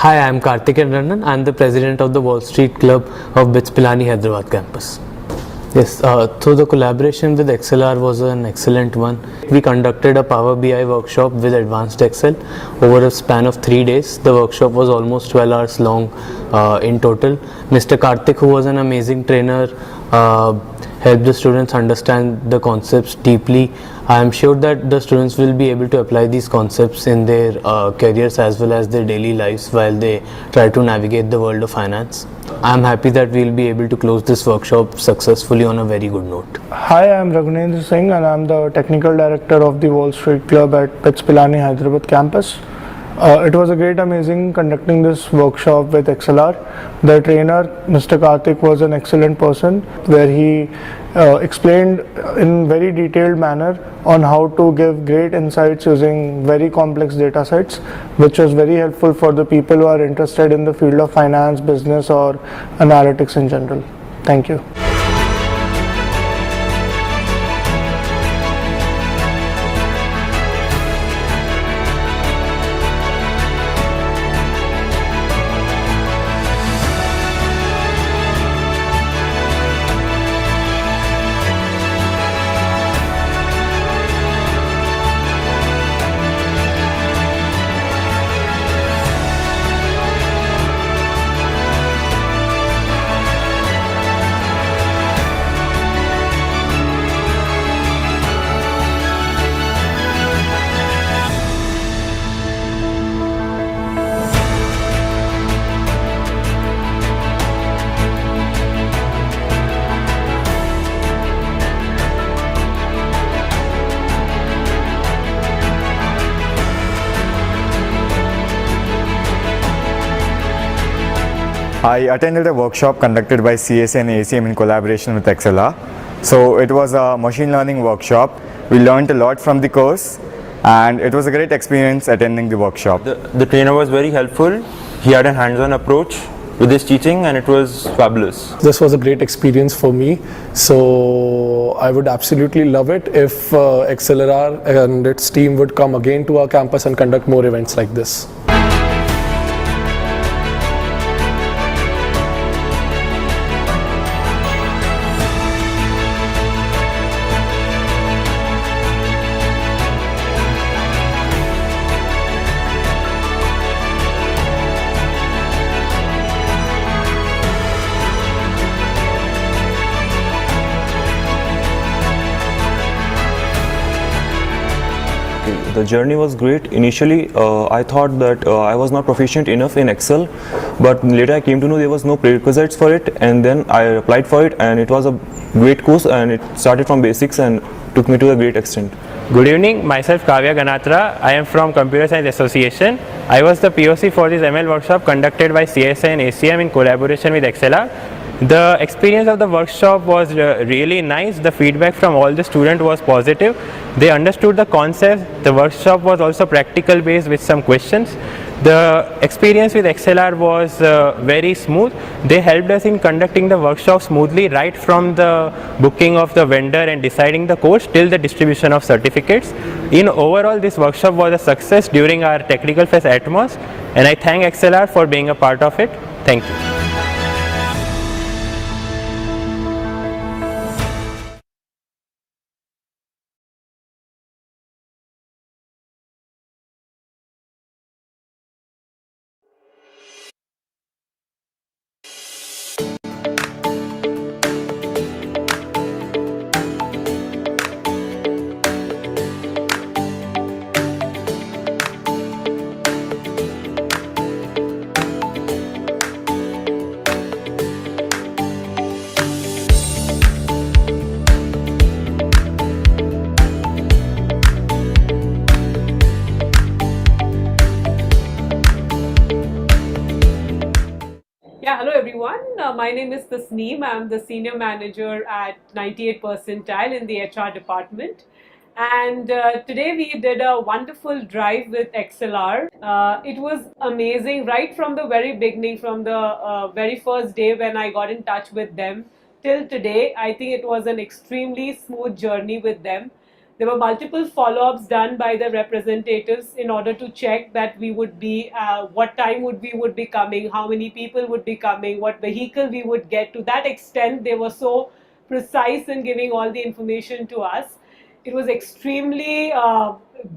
Hi, I am Karthik Rannan. I am the president of the Wall Street Club of Demystifying Hyderabad campus. Yes, so the collaboration with XLR was an excellent one. We conducted a Power BI workshop with Advanced Excel over a span of 3 days. The workshop was almost 12 hours long in total. Mr. Karthik, who was an amazing trainer, helped the students understand the concepts deeply. I am sure that the students will be able to apply these concepts in their careers as well as their daily lives while they try to navigate the world of finance. I am happy that we will be able to close this workshop successfully on a very good note. Hi, I am Raghunendra Singh and I am the Technical Director of the Wall Street Club at Println Hyderabad campus. It was a great amazing conducting this workshop with XLR. The trainer, Mr. Karthik, was an excellent person where he explained in very detailed manner on how to give great insights using very complex data sets, which was very helpful for the people who are interested in the field of finance, business or analytics in general. Thank you. I attended a workshop conducted by CSA and ACM in collaboration with XLR. So it was a machine learning workshop. We learned a lot from the course and it was a great experience attending the workshop. The trainer was very helpful. He had a hands-on approach with his teaching and it was fabulous. This was a great experience for me, so I would absolutely love it if XLR and its team would come again to our campus and conduct more events like this. The journey was great. Initially, I thought that I was not proficient enough in Excel, but later I came to know there was no prerequisites for it, and then I applied for it, and it was a great course, and it started from basics and took me to a great extent. Good evening, myself Kavya Ganatra. I am from Computer Science Association. I was the POC for this ML workshop conducted by CSI and ACM in collaboration with XLR. The experience of the workshop was really nice. The feedback from all the students was positive. They understood the concept. The workshop was also practical based with some questions. The experience with XLR was very smooth. They helped us in conducting the workshop smoothly right from the booking of the vendor and deciding the course till the distribution of certificates. In overall, this workshop was a success during our Technical Fest Atmos, and I thank XLR for being a part of it. Thank you. Yeah, hello everyone. My name is Tasneem. I'm the senior manager at 98 percentile in the HR department. And today we did a wonderful drive with XLR. It was amazing right from the very beginning, from the very first day when I got in touch with them till today. I think it was an extremely smooth journey with them. There were multiple follow-ups done by the representatives in order to check that we would be, what time we would be coming, how many people would be coming, what vehicle we would get. To that extent, they were so precise in giving all the information to us. It was extremely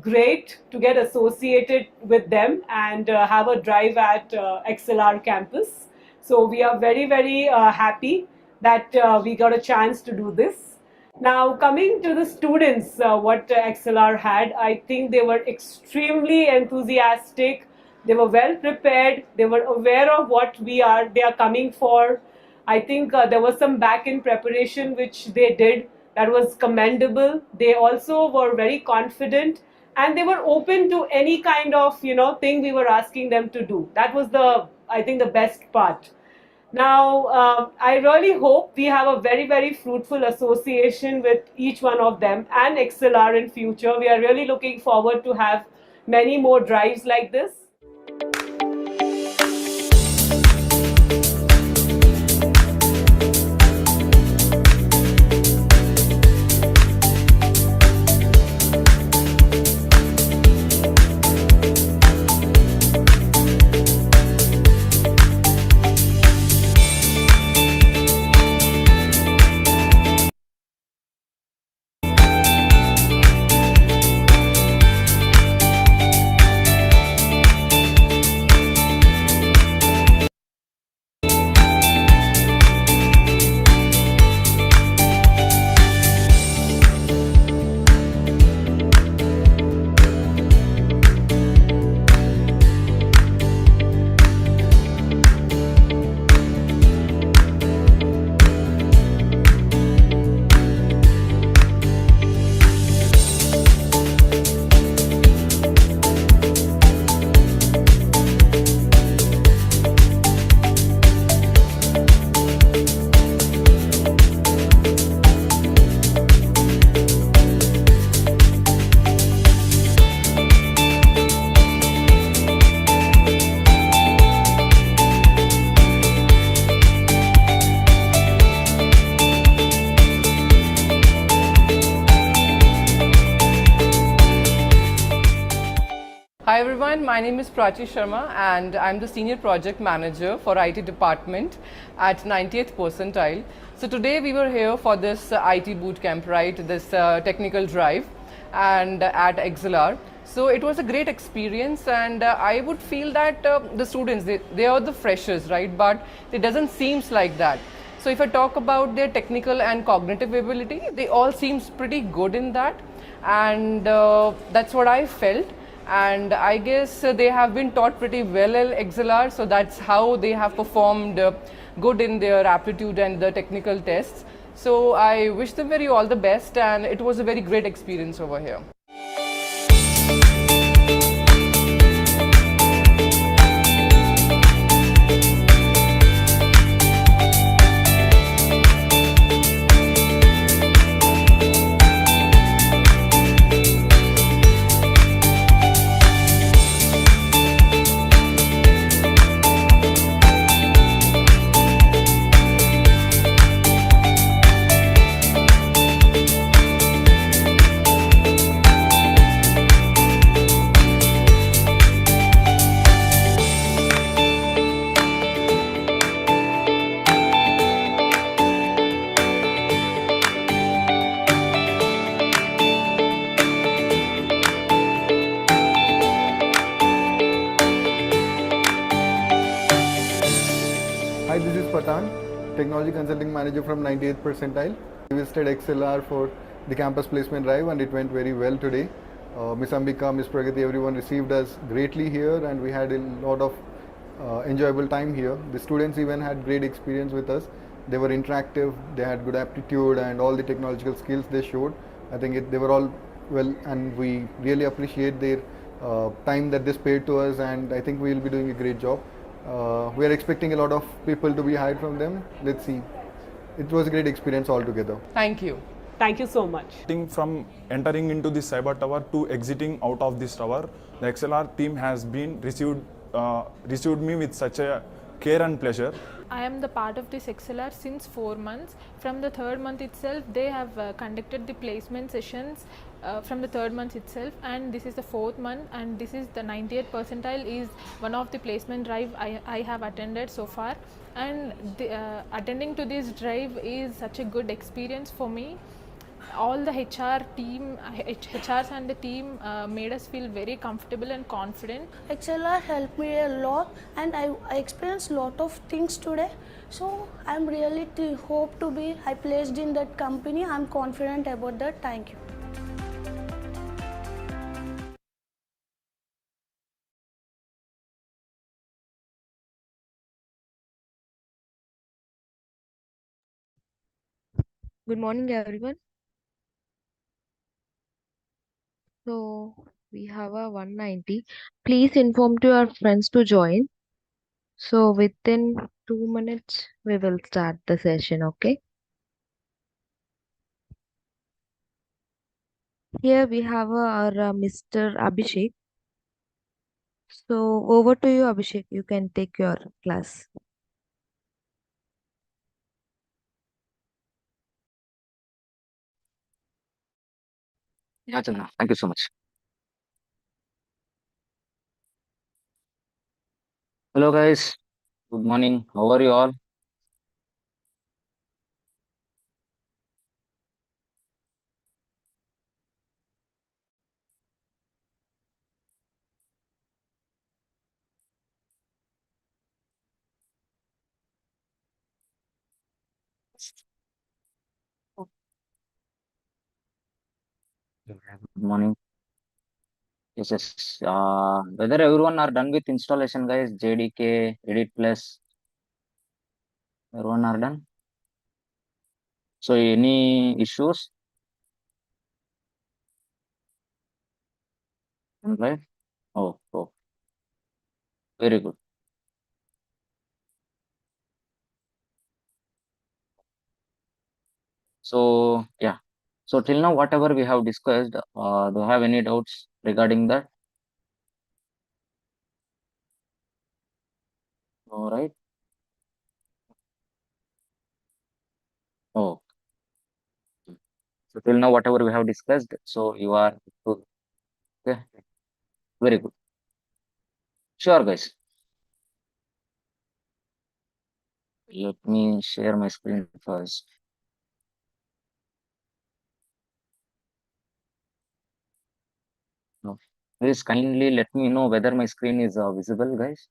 great to get associated with them and have a drive at XLR campus. So we are very, very happy that we got a chance to do this. Now, coming to the students, what XLR had, I think they were extremely enthusiastic. They were well prepared. They were aware of what they are coming for. I think there was some back-end preparation which they did that was commendable. They also were very confident and they were open to any kind of thing we were asking them to do. That was I think the best part. Now, I really hope we have a very, very fruitful association with each one of them and XLR in future. We are really looking forward to have many more drives like this. Hi everyone, my name is Prachi Sharma and I'm the Senior Project Manager for IT Department at 90th Percentile. So today we were here for this IT Bootcamp, right, this technical drive and at XLR. So it was a great experience and I would feel that the students, they are the freshers, right, but it doesn't seem like that. So if I talk about their technical and cognitive ability, they all seems pretty good in that and that's what I felt. And I guess they have been taught pretty well at XLR, so that's how they have performed good in their aptitude and the technical tests. So I wish them all the best and it was a very great experience over here. Hi, this is Patan, Technology Consulting Manager from 98th Percentile. We visited XLR for the campus placement drive and it went very well today. Miss Ambika, Miss Pragati, everyone received us greatly here and we had a lot of enjoyable time here. The students even had great experience with us. They were interactive, they had good aptitude and all the technological skills they showed. I think they were all well and we really appreciate their time that they spared to us and I think we will be doing a great job. We are expecting a lot of people to be hired from them. Let's see. It was a great experience altogether. Thank you. Thank you so much. From entering into the cyber tower to exiting out of this tower, the XLR team has been received me with such a care and pleasure. I am the part of this XLR since 4 months. From the third month itself, they have conducted the placement sessions from the third month itself, and this is the fourth month, and this is the 98th percentile is one of the placement drive I have attended so far, and attending to this drive is such a good experience for me. All the HRs and the team made us feel very comfortable and confident. XLR helped me a lot, and I experienced a lot of things today. So I'm really hope to be I placed in that company. I'm confident about that. Thank you. Good morning, everyone. So we have a 190. Please inform to your friends to join. So within 2 minutes, we will start the session. Okay. Here we have our Mr. Abhishek. So over to you, Abhishek. You can take your class. Yeah, Chandra, thank you so much. Hello, guys. Good morning. How are you all? Yeah, good morning. Yes, yes. Whether everyone are done with installation, guys, JDK, Edit Plus, everyone are done. So, any issues? Right? Oh, very good. So, yeah. So, till now, whatever we have discussed, do you have any doubts regarding that? All right. Oh, so till now, whatever we have discussed, so you are good. Okay. Very good. Sure, guys. Let me share my screen first. No. Please kindly let me know whether my screen is visible, guys.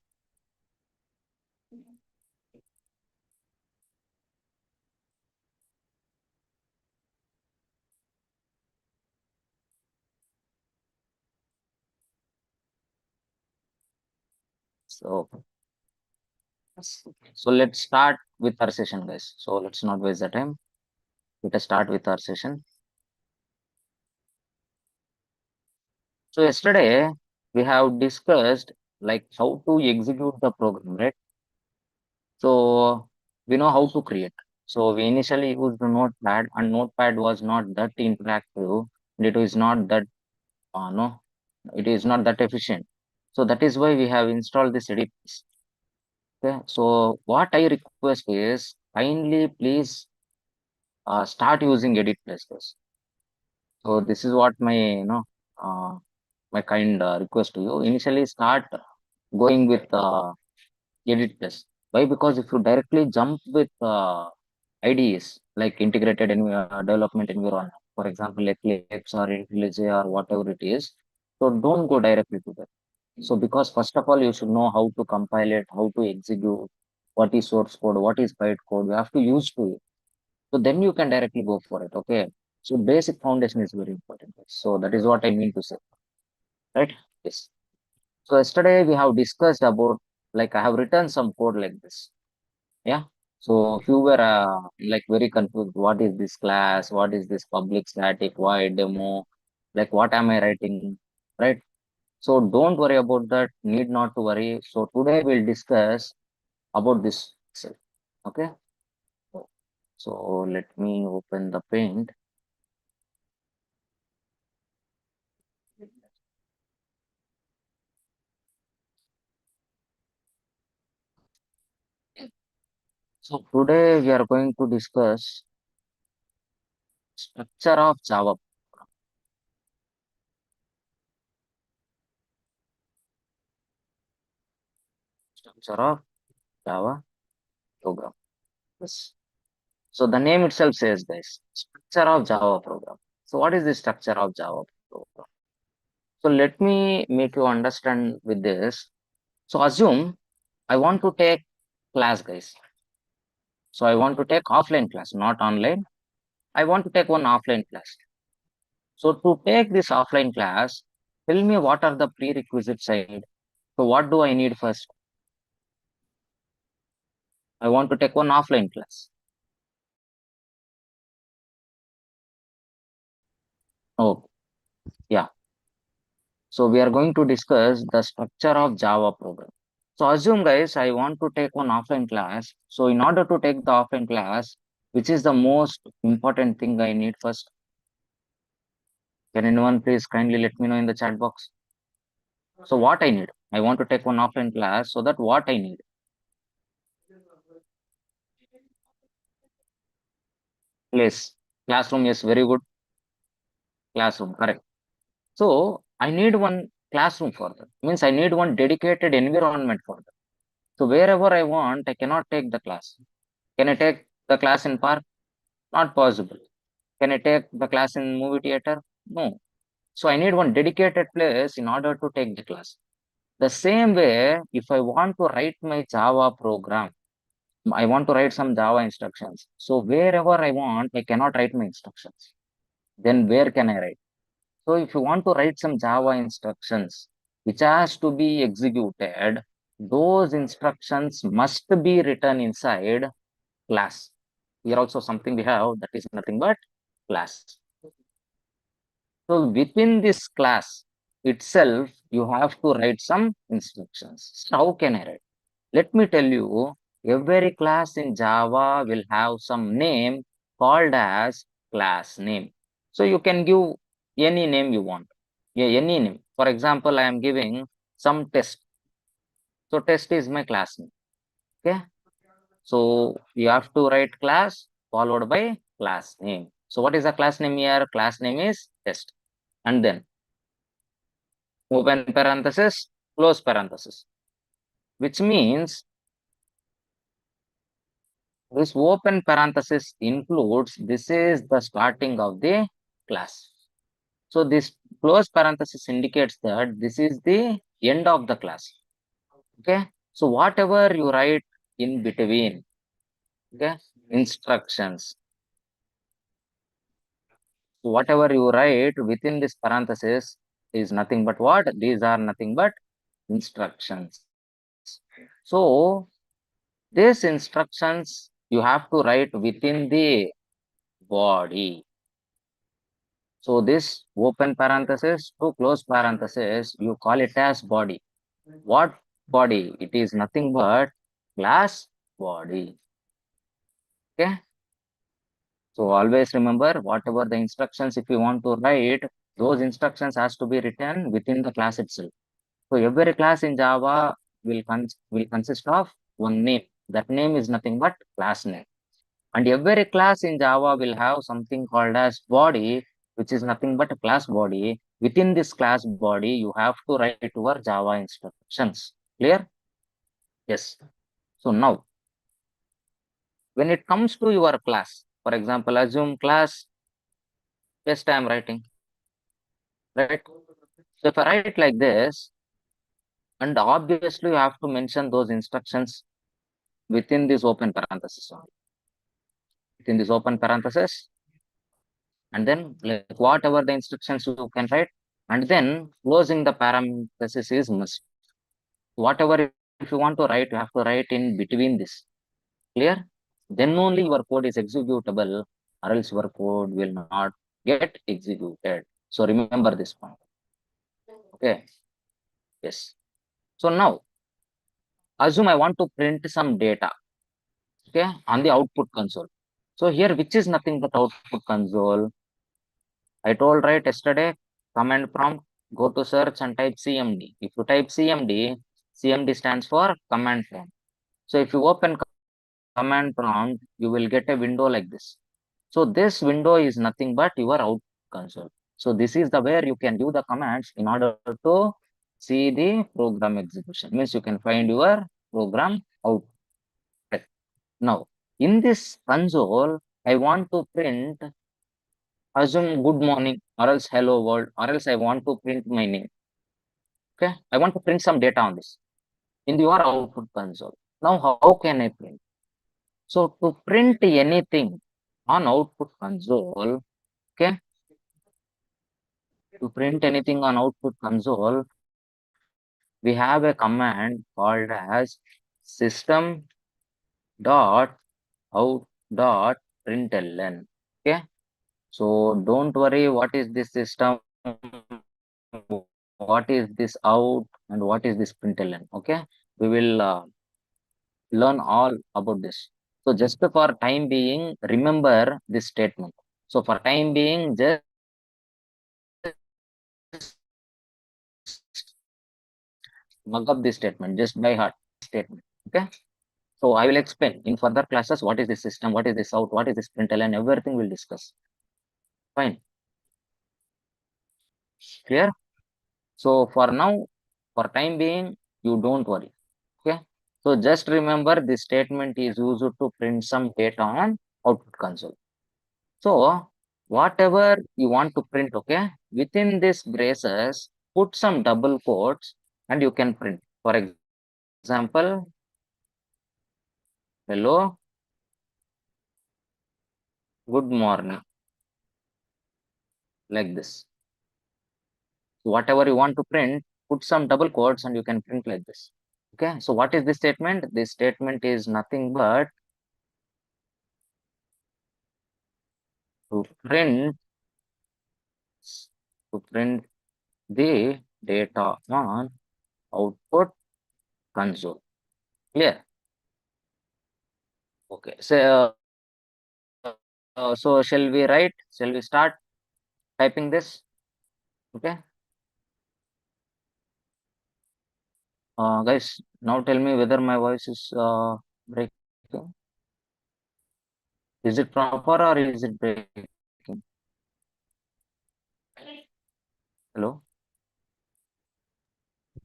So, so let's start with our session, guys. So let's not waste the time. Let us start with our session. So yesterday we have discussed like how to execute the program, right? So we know how to create. So we initially used the Notepad, and Notepad was not that interactive. It is not that no, it is not that efficient. So that is why we have installed this edit. Okay, so what I request is kindly please start using Edit Plus, guys. So this is what my uh, my kind request to you. Initially, start going with Edit Plus. Why? Because if you directly jump with IDEs like integrated development environment, for example, Eclipse or IntelliJ or whatever it is, so don't go directly to that. So because first of all, you should know how to compile it, how to execute, what is source code, what is bytecode. You have to use to it. So then you can directly go for it. Okay. So basic foundation is very important. So that is what I mean to say. Right? Yes. So yesterday we have discussed about like I have written some code like this. Yeah. So if you were like very confused, what is this class? What is this public static void demo? Like what am I writing? Right? So don't worry about that. Need not to worry. So today we'll discuss about this itself. Okay. So let me open the paint. So today we are going to discuss structure of Java. Structure of Java program. Yes. So the name itself says, guys, structure of Java program. So what is the structure of Java program? So let me make you understand with this. So assume I want to take class, guys. So I want to take offline class, not online. I want to take one offline class. So to take this offline class, tell me what are the prerequisites I need. So what do I need first? I want to take one offline class. Oh, yeah. So we are going to discuss the structure of Java program. So assume, guys, I want to take one offline class. So in order to take the offline class, which is the most important thing I need first? Can anyone please kindly let me know in the chat box? So what I need? I want to take one offline class, so that what I need? Place. Classroom, yes, very good. Classroom, correct. So I need one classroom for that. Means I need one dedicated environment for that. So wherever I want, I cannot take the class. Can I take the class in park? Not possible. Can I take the class in movie theater? No. So I need one dedicated place in order to take the class. The same way, if I want to write my Java program, I want to write some Java instructions. So wherever I want, I cannot write my instructions. Then where can I write? So if you want to write some Java instructions, which has to be executed, those instructions must be written inside class. Here also something we have that is nothing but class. So within this class itself, you have to write some instructions. So how can I write? Let me tell you, every class in Java will have some name called as class name. So you can give any name you want. Yeah, any name. For example, I am giving some test. So test is my class name. Okay. So you have to write class followed by class name. So what is the class name here? Class name is test. And then open parenthesis, close parenthesis, which means this open parenthesis includes this is the starting of the class. So this close parenthesis indicates that this is the end of the class. Okay. So whatever you write in between, okay, instructions, whatever you write within this parenthesis is nothing but what? These are nothing but instructions. So these instructions you have to write within the body. So this open parenthesis to close parenthesis, you call it as body. What body? It is nothing but class body. Okay. So always remember, whatever the instructions, if you want to write, those instructions has to be written within the class itself. So every class in Java will consist of one name. That name is nothing but class name. And every class in Java will have something called as body, which is nothing but a class body. Within this class body, you have to write your Java instructions. Clear? Yes. So now, when it comes to your class, for example, assume class test I am writing, right? So if I write like this, and obviously you have to mention those instructions within this open parenthesis only. Within this open parenthesis, and then like whatever the instructions you can write, and then closing the parenthesis is must. Whatever if you want to write, you have to write in between this. Clear? Then only your code is executable, or else your code will not get executed. So remember this point. Okay. Yes. So now assume I want to print some data, okay, on the output console. So here, which is nothing but output console. I told right yesterday, command prompt, go to search and type CMD. If you type CMD, CMD stands for command prompt. So if you open command prompt, you will get a window like this. So this window is nothing but your output console. So this is the where you can do the commands in order to see the program execution. Means you can find your program out. Now, in this console, I want to print, assume good morning, or else hello world, or else I want to print my name. Okay, I want to print some data on this in your output console. Now, how can I print? So, to print anything on output console, okay, to print anything on output console, we have a command called as system dot out dot println. Okay, so don't worry what is this system, what is this out, and what is this println. Okay, we will learn all about this. So just for time being, remember this statement. So for time being, just mug up this statement just by heart statement. Okay, so I will explain in further classes what is this system, what is this out, what is this println, everything we'll discuss. Fine, clear? So for now, for time being, you don't worry. Okay, so just remember this statement is used to print some data on output console. So whatever you want to print, okay, within this braces, put some double quotes and you can print. For example, hello, good morning, like this. So whatever you want to print, put some double quotes and you can print like this. Okay, so what is this statement? This statement is nothing but to print the data on output console. Clear? Okay, so so shall we write? Shall we start typing this? Okay. Guys, now tell me whether my voice is breaking. Is it proper or is it breaking? Hello?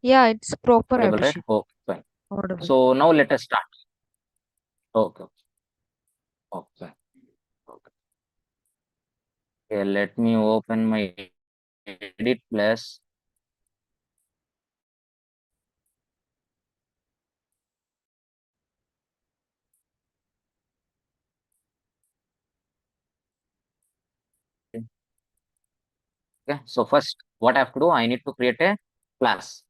Yeah, it's proper, Audible, right? Abhishek. Oh, fine. Audible. So now let us start. Okay. Okay. Okay, let me open my edit plus. Okay, so first what I have to do, I need to create a class.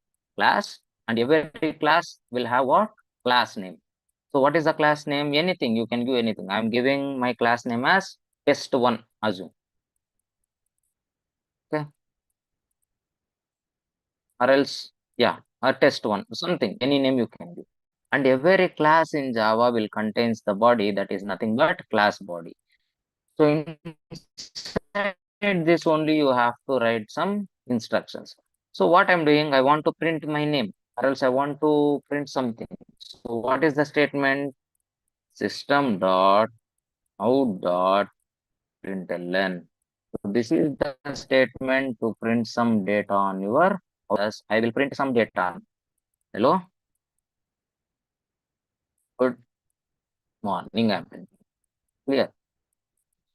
And every class will have what? Class name. So what is the class name? Anything, you can give anything. I'm giving my class name as test1, assume. Okay. Or else, yeah, or test1, something, any name you can give. And every class in Java will contains the body that is nothing but class body. So inside this only you have to write some instructions. So what I'm doing, I want to print my name or else I want to print something. So what is the statement? System dot out dot println. So this is the statement to print some data on your house. I will print some data. Hello? Good morning, I'm printing. Clear?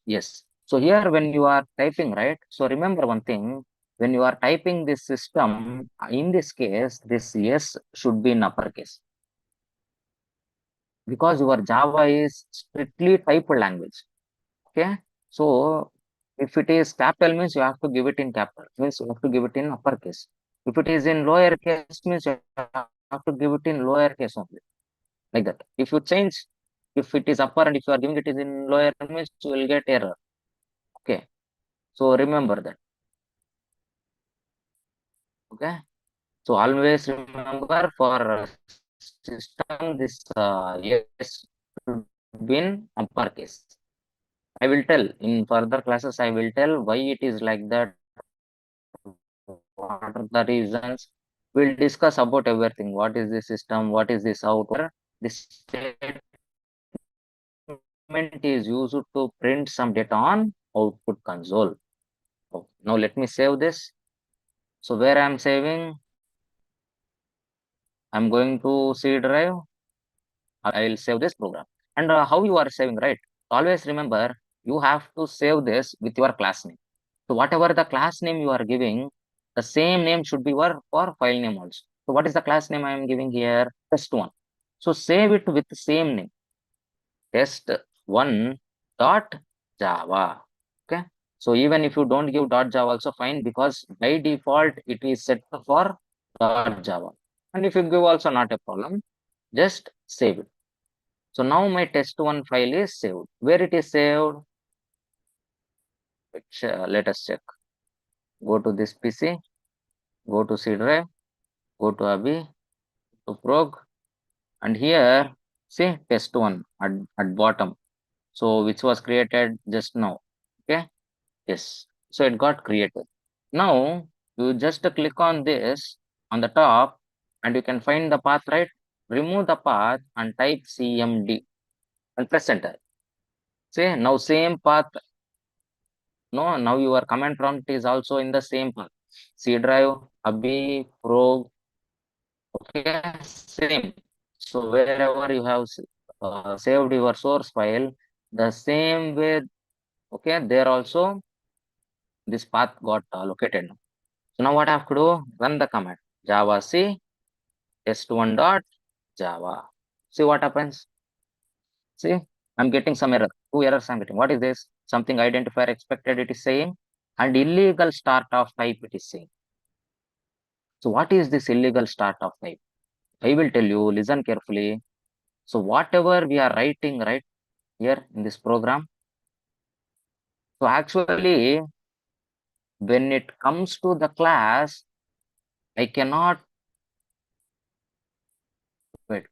Yes. So here when you are typing, right? So remember one thing, when you are typing this system, in this case, this yes should be in uppercase. Because your Java is strictly typed language. Okay. So if it is capital means you have to give it in capital, means you have to give it in uppercase. If it is in lower case means you have to give it in lower case only. Like that. If you change, if it is upper and if you are giving it is in lower means you will get error. Okay. So remember that. Okay. So always remember for system this yes should be in uppercase. I will tell in further classes. I will tell why it is like that. What are the reasons? We'll discuss about everything. What is the system? What is this out? This statement is used to print some data on output console. Oh, now let me save this. So where I'm saving, I'm going to C drive. I will save this program. And how you are saving, right? Always remember, you have to save this with your class name. So whatever the class name you are giving, the same name should be for file name also. So what is the class name I am giving here? Test1. So save it with the same name, test1 dot java. Okay. So even if you don't give dot java also fine, because by default it is set for dot java. And if you give also not a problem, just save it. So now my test1 file is saved. Where it is saved? Which, let us check. Go to this PC, go to C drive, go to Abhi, to prog, and here see test1 at bottom. So which was created just now. Okay. Yes. So it got created. Now you just click on this on the top and you can find the path, right? Remove the path and type CMD and press enter. See, now same path. No, now your command prompt is also in the same path. C drive, Abhi, prog. Okay, same. So wherever you have saved your source file, the same way, okay, there also this path got located. So now what I have to do? Run the command java c test1 dot java. See what happens. See, I'm getting some error. Two errors I'm getting. What is this? Something identifier expected it is saying, and illegal start of type it is saying. So what is this illegal start of type? I will tell you, listen carefully. So whatever we are writing right here in this program, so actually when it comes to the class, I cannot wait.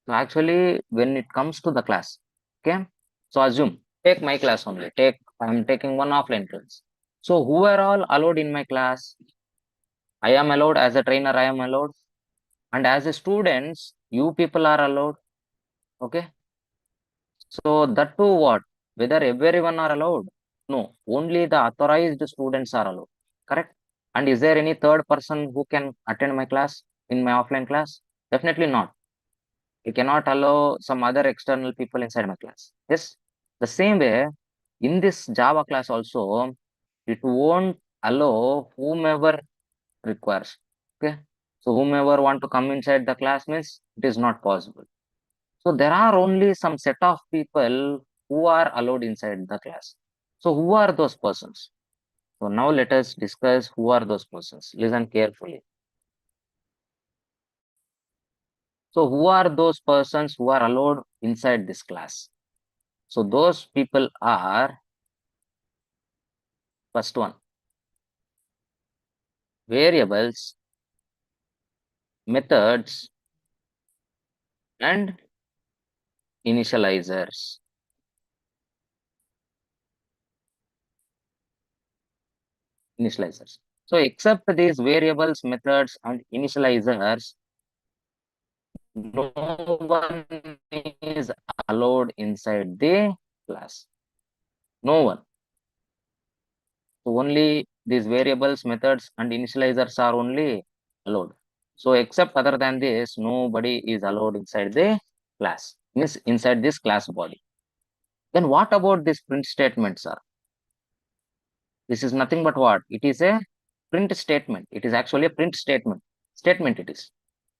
So actually when it comes to the class, okay. So assume, take my class only. I'm taking one offline class. So who are all allowed in my class? I am allowed as a trainer, I am allowed. And as a students, you people are allowed. Okay. So that too what? Whether everyone are allowed? No, only the authorized students are allowed. Correct? And is there any third person who can attend my class in my offline class? Definitely not. You cannot allow some other external people inside my class. Yes. The same way, in this Java class also, it won't allow whomever requires. Okay. So whomever want to come inside the class means it is not possible. So there are only some set of people who are allowed inside the class. So who are those persons? So now let us discuss who are those persons. Listen carefully. So who are those persons who are allowed inside this class? So those people are, first one, variables, methods, and initializers. Initializers. So except these variables, methods, and initializers, no one is allowed inside the class. No one. So only these variables, methods, and initializers are only allowed. So except other than this, nobody is allowed inside the class, means inside this class body. Then what about this print statement, sir? This is nothing but what? It is a print statement. It is actually a print statement. Statement it is.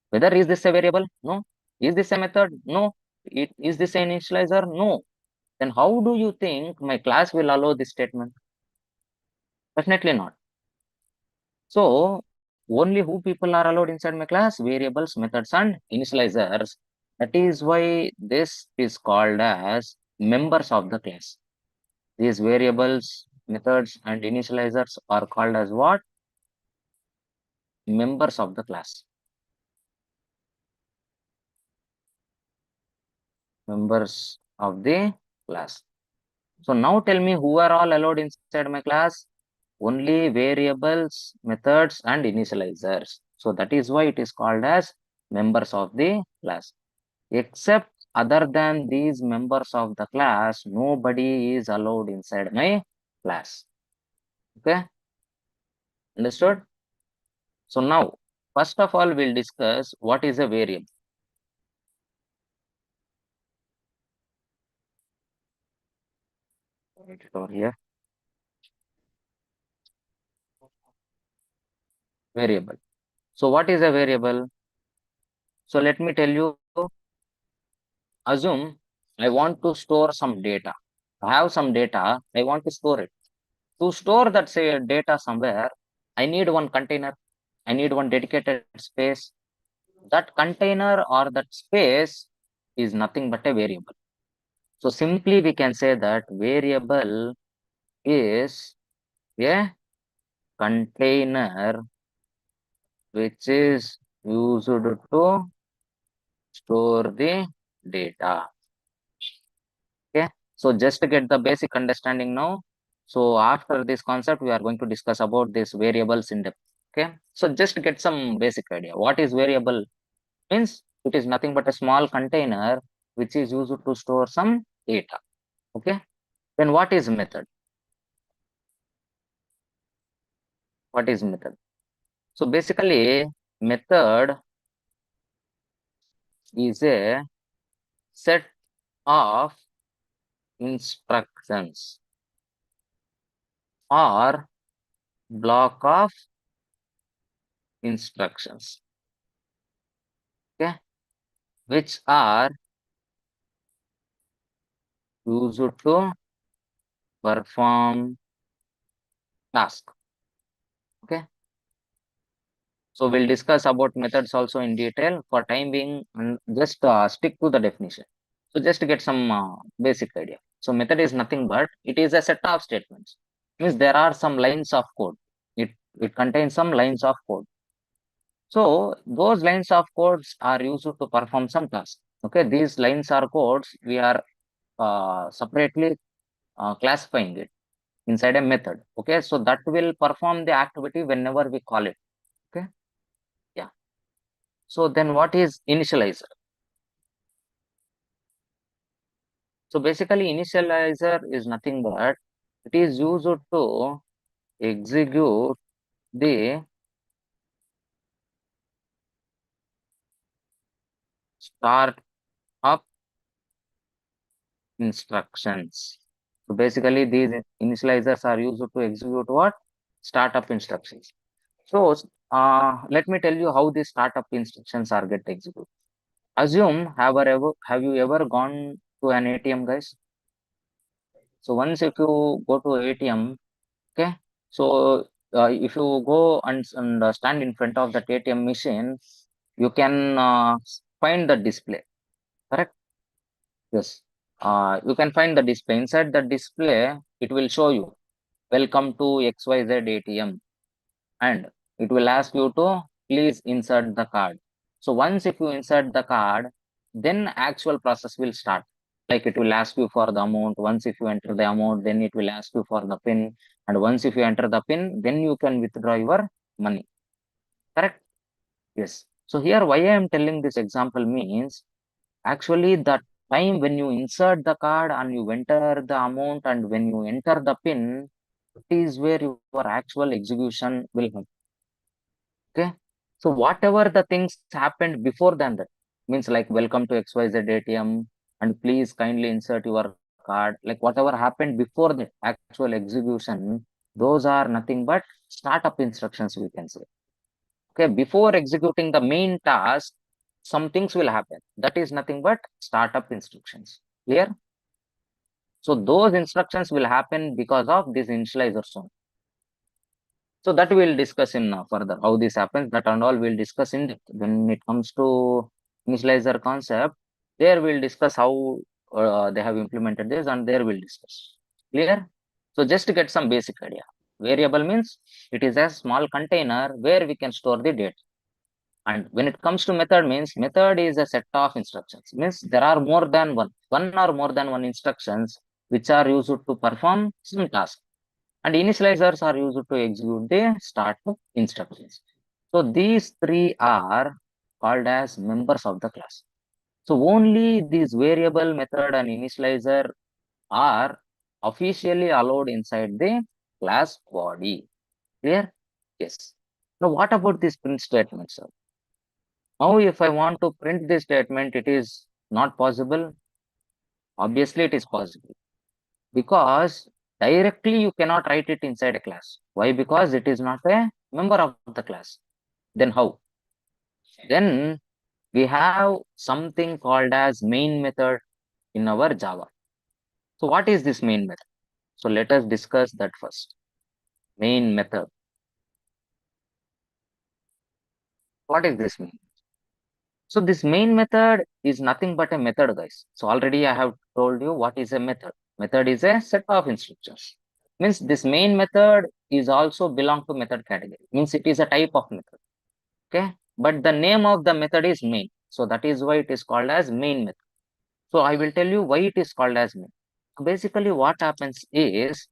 Whether is this a variable? No. Is this a method? No. Is this an initializer? No. Then how do you think my class will allow this statement? Definitely not. So only who people are allowed inside my class? Variables, methods, and initializers. That is why this is called as members of the class. These variables, methods, and initializers are called as what? Members of the class. Members of the class. So now tell me who are all allowed inside my class? Only variables, methods, and initializers. So that is why it is called as members of the class. Except other than these members of the class, nobody is allowed inside my class. Okay, understood? So now, first of all, we'll discuss what is a variable. Write it over here. Variable. So what is a variable? So let me tell you, assume I want to store some data. I have some data, I want to store it. To store that say data somewhere, I need one container, I need one dedicated space. That container or that space is nothing but a variable. So simply we can say that variable is a container which is used to store the data. Okay, so just to get the basic understanding now. So after this concept, we are going to discuss about these variables in depth. Okay, so just to get some basic idea, what is variable? Means it is nothing but a small container which is used to store some data. Okay, then what is method? What is method? So basically, method is a set of instructions or block of instructions, okay, which are used to perform task. Okay, so we'll discuss about methods also in detail. For time being, just stick to the definition. So just to get some basic idea. So method is nothing but it is a set of statements. Means there are some lines of code. It contains some lines of code. So those lines of codes are used to perform some task. Okay, these lines are codes. We are separately classifying it inside a method. Okay, so that will perform the activity whenever we call it. Okay, yeah. So then what is initializer? So basically initializer is nothing but it is used to execute the start up instructions. So basically these initializers are used to execute what? Startup instructions. So let me tell you how these startup instructions are get executed. Assume have you ever gone to an ATM, guys? So once if you go to ATM, okay, so if you go and stand in front of that ATM machine, you can find the display, correct? Yes. You can find the display. Inside the display, it will show you, welcome to XYZ ATM. And it will ask you to please insert the card. So once if you insert the card, then actual process will start. Like it will ask you for the amount. Once if you enter the amount, then it will ask you for the PIN. And once if you enter the PIN, then you can withdraw your money. Correct? Yes. So here why I am telling this example means actually the time when you insert the card and you enter the amount and when you enter the PIN, it is where your actual execution will happen. Okay. So whatever the things happened before than that means like welcome to XYZ ATM and please kindly insert your card. Like whatever happened before the actual execution, those are nothing but startup instructions we can say. Okay, before executing the main task, some things will happen. That is nothing but startup instructions. Clear? So those instructions will happen because of this initializer zone. So that we'll discuss in further how this happens. That and all we'll discuss in depth. When it comes to initializer concept, there we'll discuss how they have implemented this, and there we'll discuss. Clear? So just to get some basic idea, variable means it is a small container where we can store the data. And when it comes to method means method is a set of instructions. Means there are more than one or more than one instructions which are used to perform some task. And initializers are used to execute the start instructions. So these three are called as members of the class. So only these variable, method and initializer are officially allowed inside the class body. Clear? Yes. Now what about this print statement, sir? Now if I want to print this statement, it is not possible. Obviously it is possible because directly you cannot write it inside a class. Why? Because it is not a member of the class. Then how? Then we have something called as main method in our Java. So what is this main method? So let us discuss that first. Main method. What is this mean? So this main method is nothing but a method, guys. So already I have told you what is a method. Method is a set of instructions. Means this main method is also belong to method category. Means it is a type of method. Okay. But the name of the method is main. So that is why it is called as main method. So I will tell you why it is called as main. Basically what happens is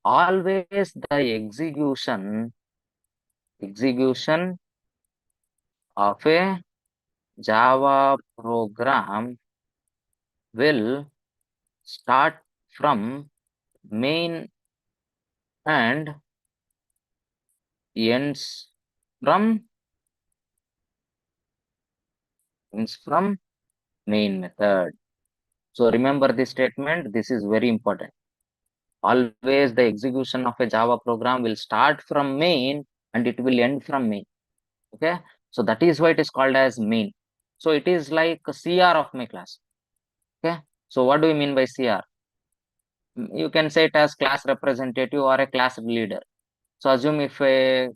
always the execution of a Java program will start from main and ends from main method. So remember this statement. This is very important. Always the execution of a Java program will start from main and it will end from main. Okay. So that is why it is called as main. So it is like a CR of my class. Okay. So what do you mean by CR? You can say it as class representative or a class leader. So assume if a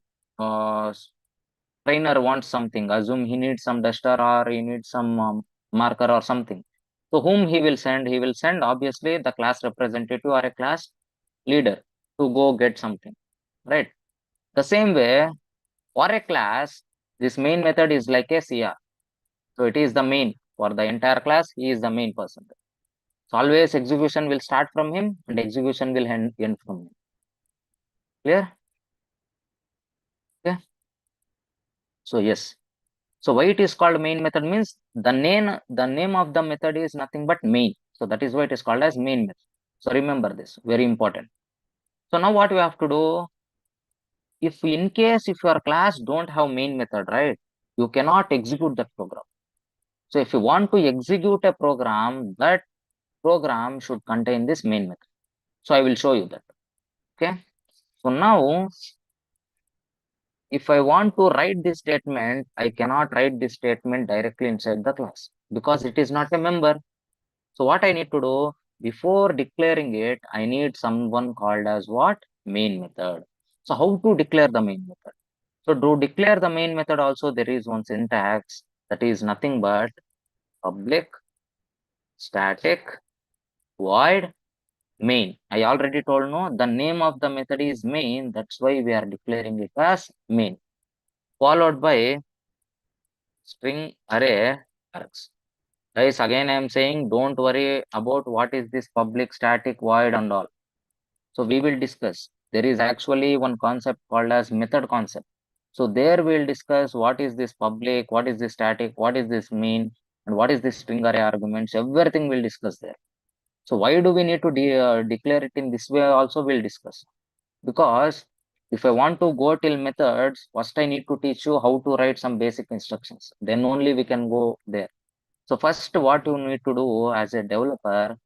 trainer wants something, assume he needs some duster or he needs some marker or something. So whom he will send? He will send obviously the class representative or a class leader to go get something, right? The same way for a class, this main method is like a CR. So it is the main for the entire class. He is the main person. So always execution will start from him and execution will end from him. Clear? Okay. So yes. So why it is called main method means the name of the method is nothing but main. So that is why it is called as main method. So remember this, very important. So now what we have to do, if in case if your class don't have main method, right, you cannot execute that program. So if you want to execute a program, that program should contain this main method. So I will show you that. Okay. So now if I want to write this statement, I cannot write this statement directly inside the class because it is not a member. So what I need to do, before declaring it, I need someone called as what? Main method. So how to declare the main method? So to declare the main method also, there is one syntax that is nothing but public static void main. I already told no, the name of the method is main. That's why we are declaring it as main, followed by string array args. Guys, again I am saying don't worry about what is this public static void and all. So we will discuss. There is actually one concept called as method concept. So there we'll discuss what is this public, what is this static, what is this main, and what is this string array arguments. Everything we'll discuss there. So why do we need to declare it in this way also we'll discuss. Because if I want to go till methods, first I need to teach you how to write some basic instructions. Then only we can go there. So first what you need to do as a developer,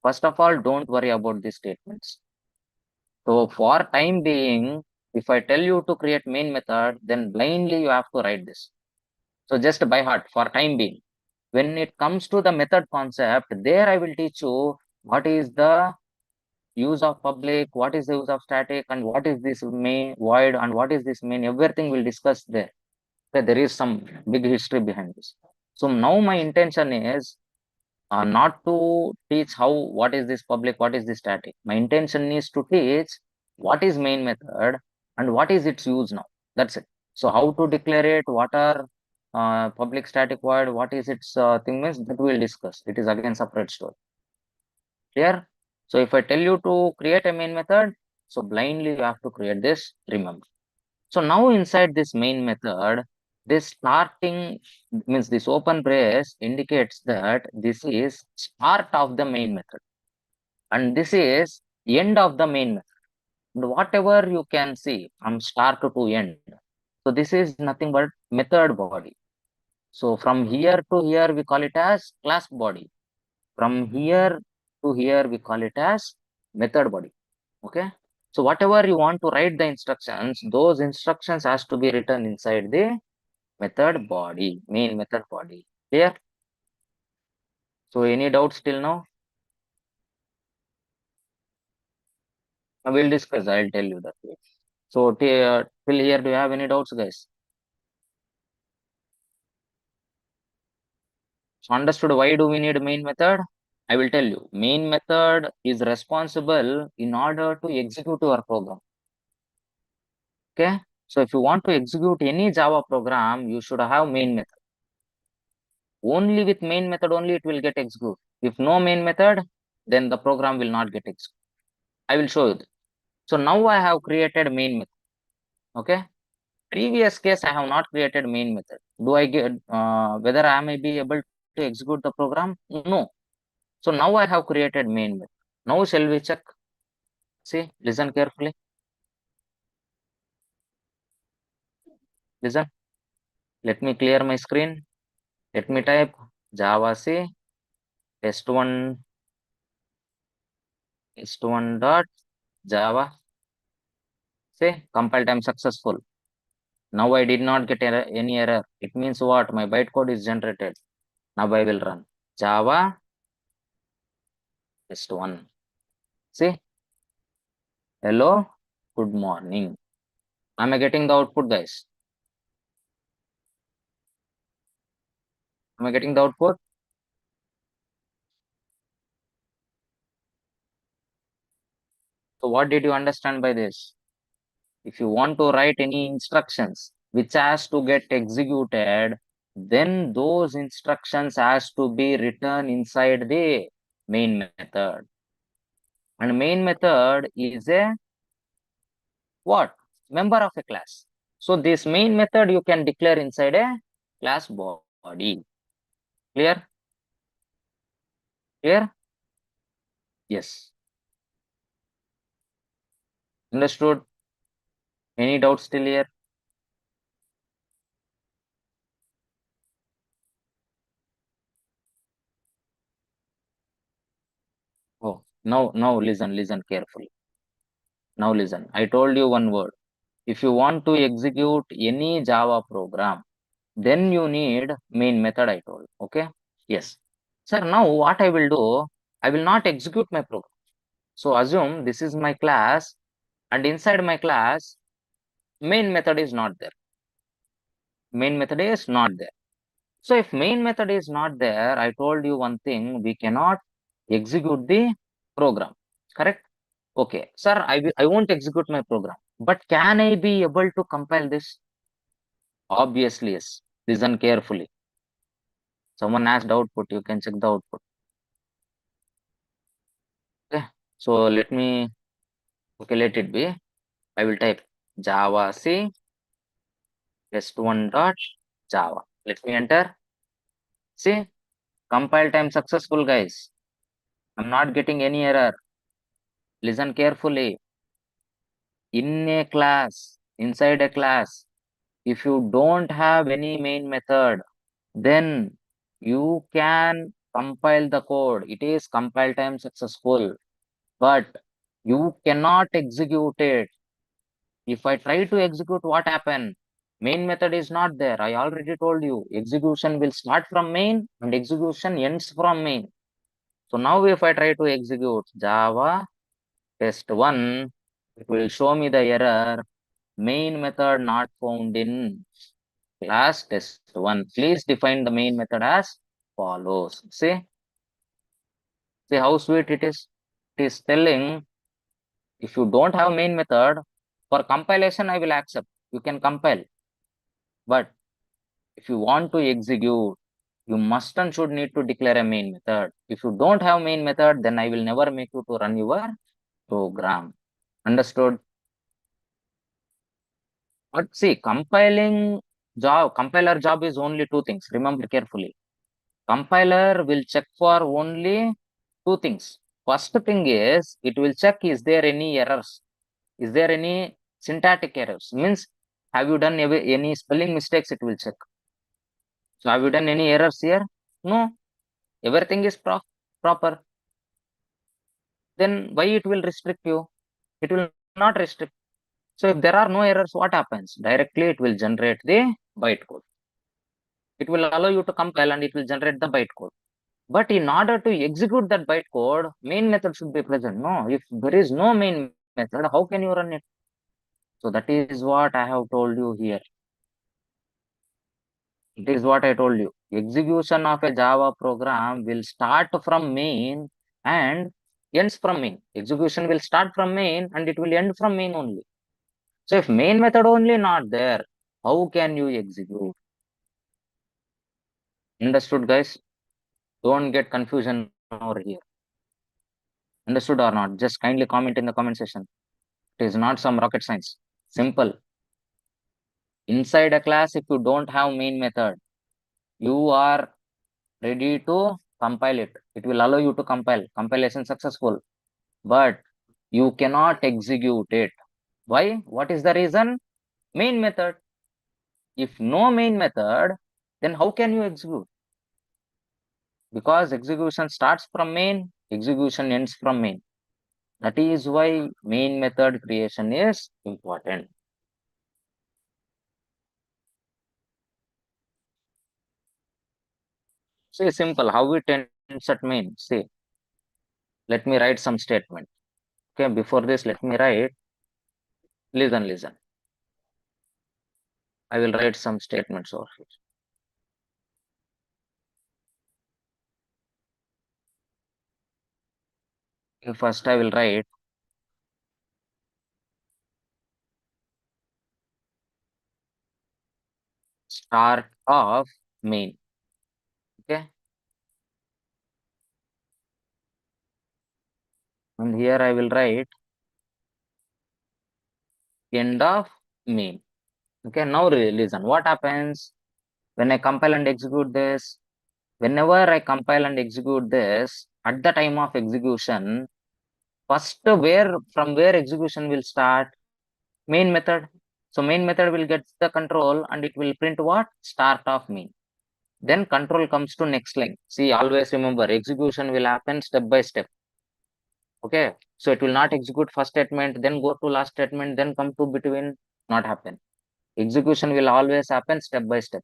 first of all, don't worry about these statements. So for time being, if I tell you to create main method, then blindly you have to write this. So just by heart for time being. When it comes to the method concept, there I will teach you what is the use of public, what is the use of static, and what is this main void, and what is this main. Everything we'll discuss there. Okay, there is some big history behind this. So now my intention is not to teach what is this public, what is this static. My intention is to teach what is main method and what is its use now. That's it. So how to declare it, what are public static void, what is its thing means, that we'll discuss. It is again separate story. Clear? So if I tell you to create a main method, so blindly you have to create this, remember. So now inside this main method, this starting means this open brace indicates that this is start of the main method and this is end of the main method. And whatever you can see from start to end. So this is nothing but method body. So from here to here we call it as class body. From here to here we call it as method body. Okay. So whatever you want to write the instructions, those instructions has to be written inside the method body, main method body. Clear? So any doubts till now? We'll discuss. I'll tell you that. So till here, do you have any doubts, guys? So understood why do we need main method? I will tell you. Main method is responsible in order to execute your program. Okay. So if you want to execute any Java program, you should have main method. Only with main method only it will get executed. If no main method, then the program will not get executed. I will show you that. So now I have created main method. Okay. Previous case I have not created main method. Do I get whether I may be able to execute the program? No. So now I have created main method. Now shall we check? See, listen carefully. Listen. Let me clear my screen. Let me type Java C test1 dot Java. Say compile time successful. Now I did not get any error. It means what? My bytecode is generated. Now I will run Java test1. See, hello, good morning. Am I getting the output, guys? Am I getting the output? So what did you understand by this? If you want to write any instructions which has to get executed, then those instructions has to be written inside the main method. And main method is a what? Member of a class. So this main method you can declare inside a class body. Clear? Clear? Yes. Understood? Any doubts still here? Oh, now listen carefully. Now listen. I told you one word. If you want to execute any Java program, then you need main method, I told. Okay. Yes. Sir, now what I will do, I will not execute my program. So assume this is my class, and inside my class, main method is not there. Main method is not there. So if main method is not there, I told you one thing, we cannot execute the program. Correct? Okay. Sir, I won't execute my program. But can I be able to compile this? Obviously, yes. Listen carefully. Someone asked output, you can check the output. Okay. So let it be. I will type Java C test1 dot Java. Let me enter. See, compile time successful, guys. I'm not getting any error. Listen carefully. In a class, inside a class, if you don't have any main method, then you can compile the code. It is compile time successful, but you cannot execute it. If I try to execute, what happen? Main method is not there. I already told you execution will start from main and execution ends from main. So now if I try to execute Java test1, it will show me the error main method not found in class test1. Please define the main method as follows. See how sweet it is. It is telling if you don't have main method, for compilation I will accept. You can compile. But if you want to execute, you must and should need to declare a main method. If you don't have main method, then I will never make you to run your program. Understood? But see, compiler job is only two things. Remember carefully. Compiler will check for only two things. First thing is, it will check is there any errors? Is there any syntactic errors? Means, have you done any spelling mistakes? It will check. So, have you done any errors here? No. Everything is proper. then why it will restrict you? It will not restrict. So if there are no errors, what happens? Directly it will generate the bytecode. It will allow you to compile and it will generate the bytecode. But in order to execute that bytecode, main method should be present. No, if there is no main method, how can you run it? So that is what I have told you here. It is what I told you. Execution of a Java program will start from main and ends from main. Execution will start from main and it will end from main only. So if main method only not there, how can you execute? Understood, guys? Don't get confusion over here. Understood or not? Just kindly comment in the comment section. It is not some rocket science. Simple. Inside a class, if you don't have main method, you are ready to compile it. It will allow you to compile. Compilation successful. But you cannot execute it. Why? What is the reason? Main method. If no main method, then how can you execute? Because execution starts from main, execution ends from main. That is why main method creation is important. See, simple. How we insert main? See, let me write some statement. Okay, before this, let me write. Listen. I will write some statements over here. Okay, first, I will write start of main. Okay, and here I will write end of main. Okay, now listen. What happens when I compile and execute this? Whenever I compile and execute this, at the time of execution, first from where execution will start? Main method. So main method will get the control and it will print what? Start of main. Then control comes to next line. See, always remember execution will happen step by step. Okay. So it will not execute first statement, then go to last statement, then come to between. Not happen. Execution will always happen step by step.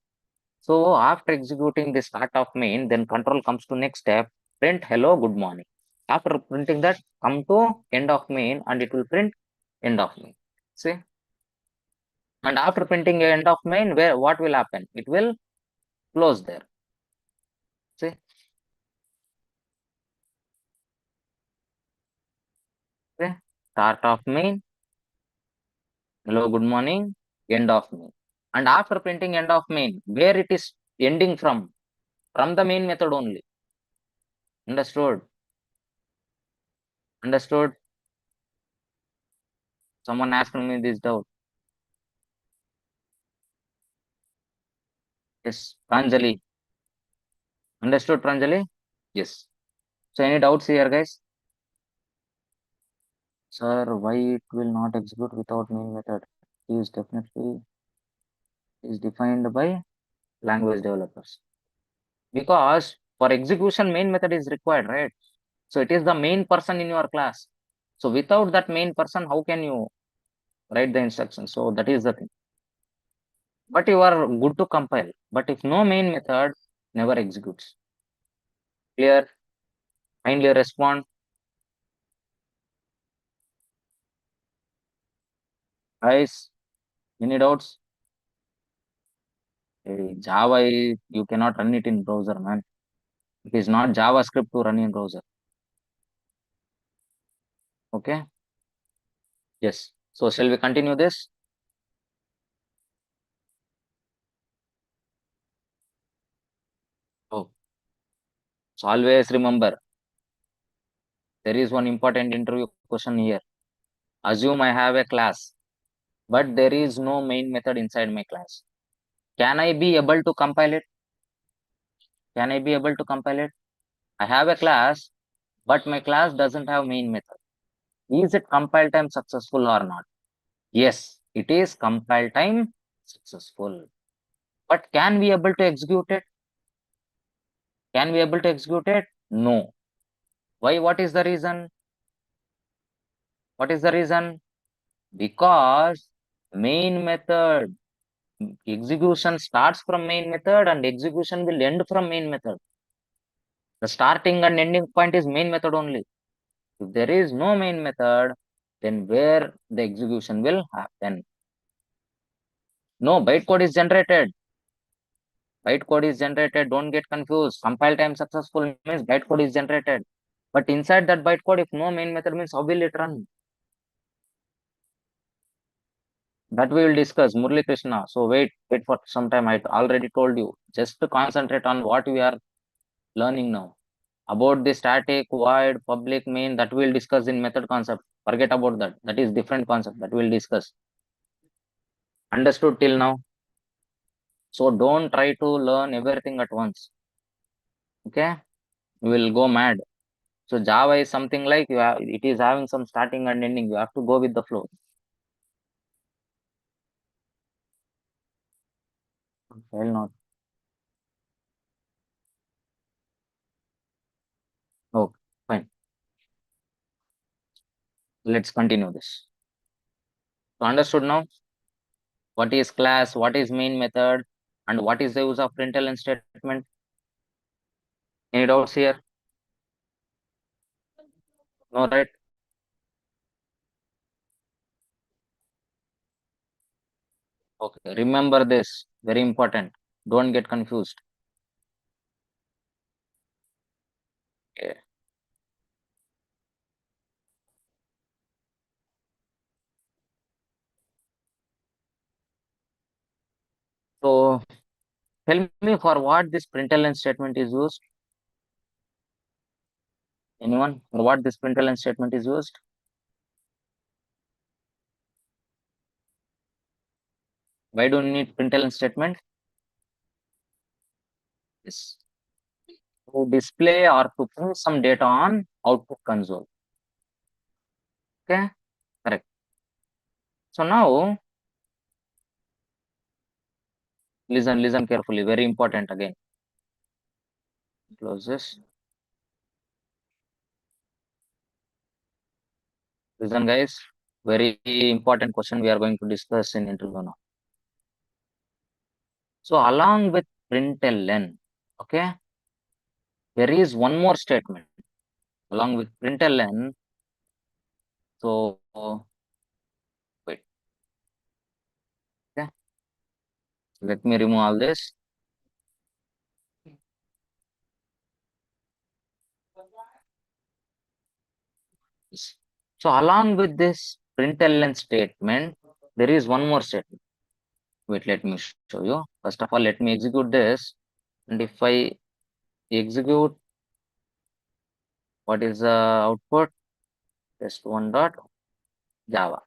So after executing the start of main, then control comes to next step, print hello, good morning. After printing that, come to end of main and it will print end of main. See? And after printing end of main, what will happen? It will close there. See? Okay. Start of main, hello, good morning, end of main. And after printing end of main, where it is ending from? From the main method only. Understood? Understood? Someone asked me this doubt. Yes, Pranjali. Understood, Pranjali? Yes. So any doubts here, guys? Sir, why it will not execute without main method? Is definitely is defined by language developers. Because for execution, main method is required, right? So it is the main person in your class. So without that main person, how can you write the instructions? So that is the thing. But you are good to compile. But if no main method, never executes. Clear? Kindly respond. Guys, any doubts? Java, you cannot run it in browser, man. It is not JavaScript to run in browser. Okay. Yes. So shall we continue this? Oh. So always remember, there is one important interview question here. Assume I have a class, but there is no main method inside my class. Can I be able to compile it? Can I be able to compile it? I have a class, but my class doesn't have main method. Is it compile time successful or not? Yes, it is compile time successful. But can we able to execute it? Can we able to execute it? No. Why? What is the reason? What is the reason? Because main method execution starts from main method and execution will end from main method. The starting and ending point is main method only. If there is no main method, then where the execution will happen? No, bytecode is generated. Bytecode is generated. Don't get confused. Compile time successful means bytecode is generated. But inside that bytecode, if no main method means how will it run? That we will discuss, Murli Krishna. So wait for some time. I already told you. Just to concentrate on what we are learning now. About the static, void, public, main, that we will discuss in method concept. Forget about that. That is different concept that we will discuss. Understood till now? So don't try to learn everything at once. Okay? You will go mad. So Java is something like it is having some starting and ending. You have to go with the flow. Well, not. Okay, fine. Let's continue this. So understood now? What is class? What is main method? And what is the use of println statement? Any doubts here? No, right? Okay, remember this. Very important. Don't get confused. Okay. So tell me for what this println statement is used. Anyone? For what this println statement is used? Why do you need println statement? Yes. To display or to print some data on output console. Okay, correct. So now listen carefully. Very important again. Close this. Listen, guys. Very important question we are going to discuss in interview now. So along with println, okay, there is one more statement along with println. So wait, okay, let me remove all this. So along with this println statement, there is one more statement. Wait, let me show you. First of all, let me execute this. And if I execute, what is the output? Test one dot Java.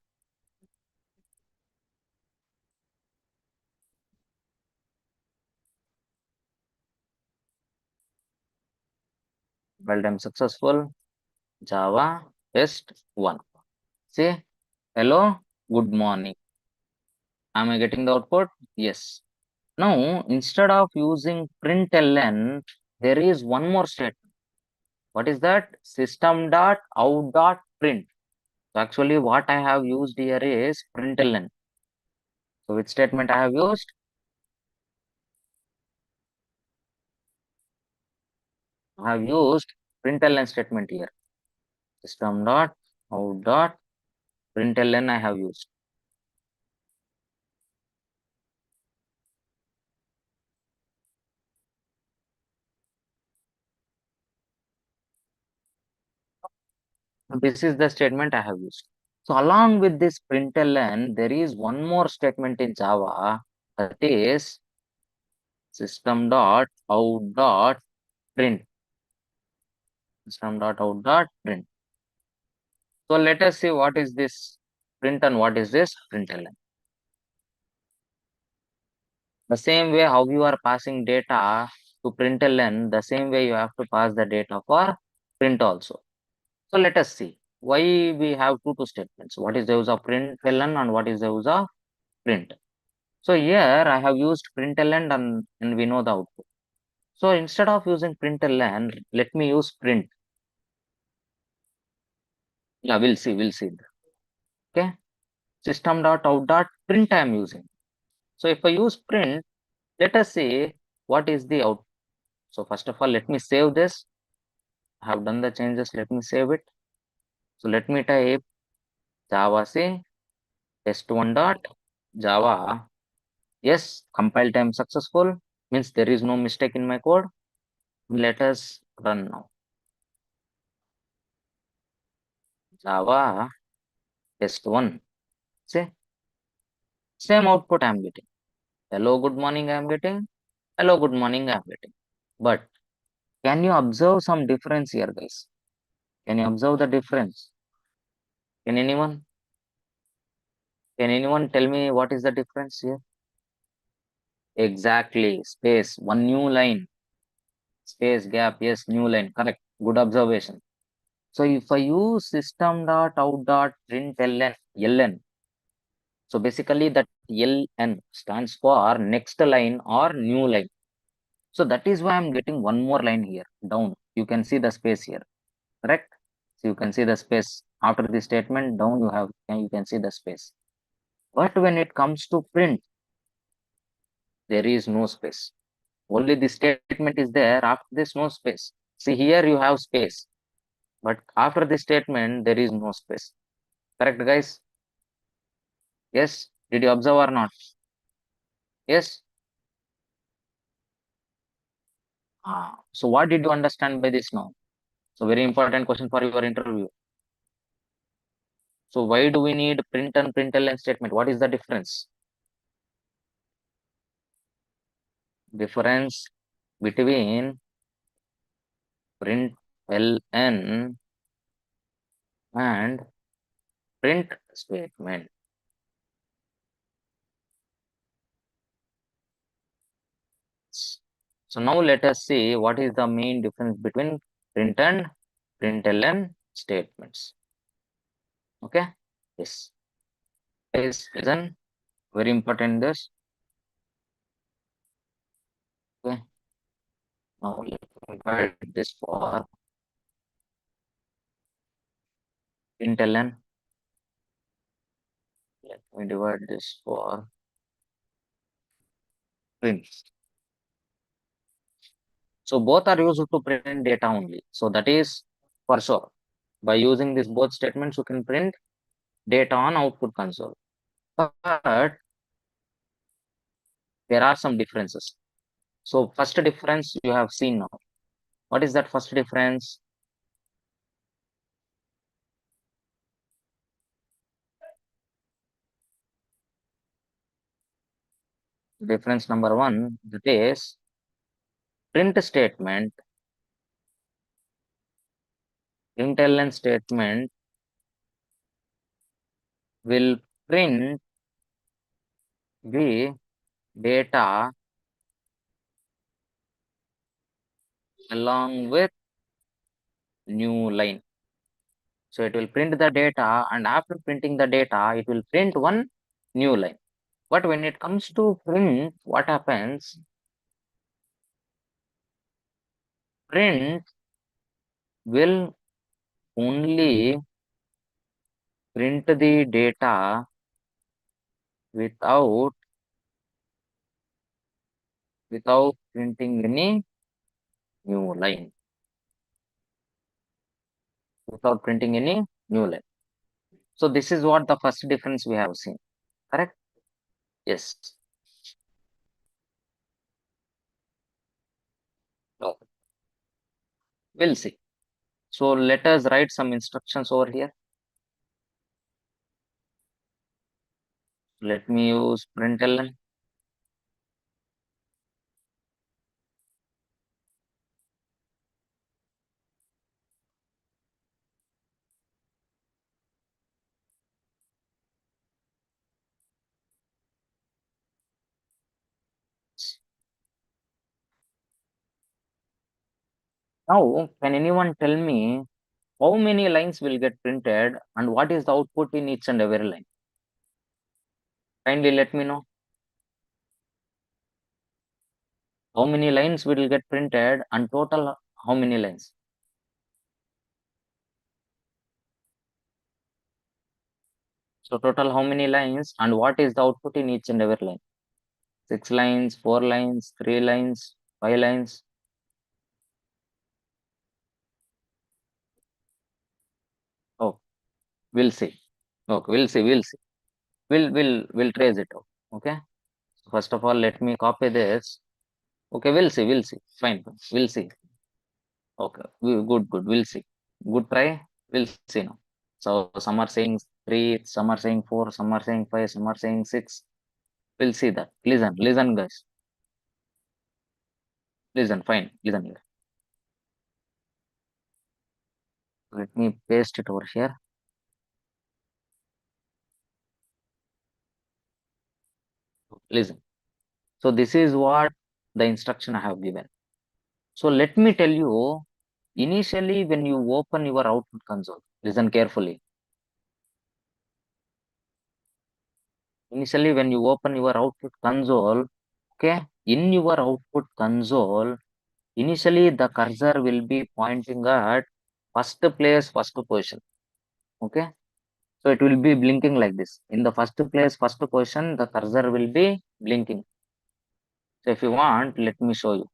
Well done, successful. Java test one. See, hello, good morning. Am I getting the output? Yes. Now, instead of using println, there is one more statement. What is that? System dot out dot print. So actually, what I have used here is println. So which statement I have used? I have used println statement here. System dot out dot println I have used. This is the statement I have used. So along with this println, there is one more statement in Java, that is system dot out dot print. System dot out dot print. So let us see what is this print and what is this println. The same way how you are passing data to println, the same way you have to pass the data for print also. So let us see why we have two statements. What is the use of println and what is the use of print? So here I have used println and we know the output. So instead of using println, let me use print. Yeah, we'll see. Okay, system dot out dot print I am using. So if I use print, let us see what is the out. So first of all, let me save this. I have done the changes. Let me save it. So let me type Java C test1 dot Java. Yes, compile time successful, means there is no mistake in my code. Let us run now. Java test1. See, same output I am getting. Hello, good morning I am getting. Hello, good morning I am getting. But can you observe some difference here, guys? Can you observe the difference? Can anyone? Can anyone tell me what is the difference here? Exactly, space, one new line. Space gap, yes, new line, correct. Good observation. So if I use system dot out dot println, so basically that ln stands for next line or new line. So that is why I'm getting one more line here down. You can see the space here, correct? So you can see the space after the statement down. You can see the space. But when it comes to print, there is no space. Only the statement is there. After this, no space. See here, you have space. But after this statement, there is no space. Correct, guys? Yes? Did you observe or not? Yes? So what did you understand by this now? So very important question for your interview. So why do we need print and println statement? What is the difference? Difference between println and print statement. So now let us see what is the main difference between print and println statements. Okay, yes. Guys, listen, very important this. Okay, now let me write this for println. Let me divide this for print. So both are used to print data only. So that is for sure. By using these both statements, you can print data on output console. But there are some differences. So first difference you have seen now. What is that first difference? Difference number one, that is print statement, println statement will print the data along with new line. So it will print the data, and after printing the data, it will print one new line. But when it comes to print, what happens? Print will only print the data without printing any new line. Without printing any new line. So this is what the first difference we have seen. Correct? Yes. Okay. We'll see. So let us write some instructions over here. Let me use println. Now, can anyone tell me how many lines will get printed and what is the output in each and every line? Kindly let me know. How many lines will get printed and total how many lines? So total how many lines and what is the output in each and every line? 6 lines, 4 lines, 3 lines, 5 lines. Oh, we'll see. Okay, we'll see. We'll trace it out. Okay. So first of all, let me copy this. Okay, we'll see. Fine, we'll see. Okay, good. We'll see. Good try. We'll see now. So some are saying 3, some are saying 4, some are saying 5, some are saying 6. We'll see that. Listen, guys. Listen, fine. Listen here. Let me paste it over here. Listen. So this is what the instruction I have given. So let me tell you, initially when you open your output console, listen carefully. Initially when you open your output console, okay, in your output console, initially the cursor will be pointing at first place, first position. Okay. So it will be blinking like this. In the first place, first position, the cursor will be blinking. So if you want, let me show you.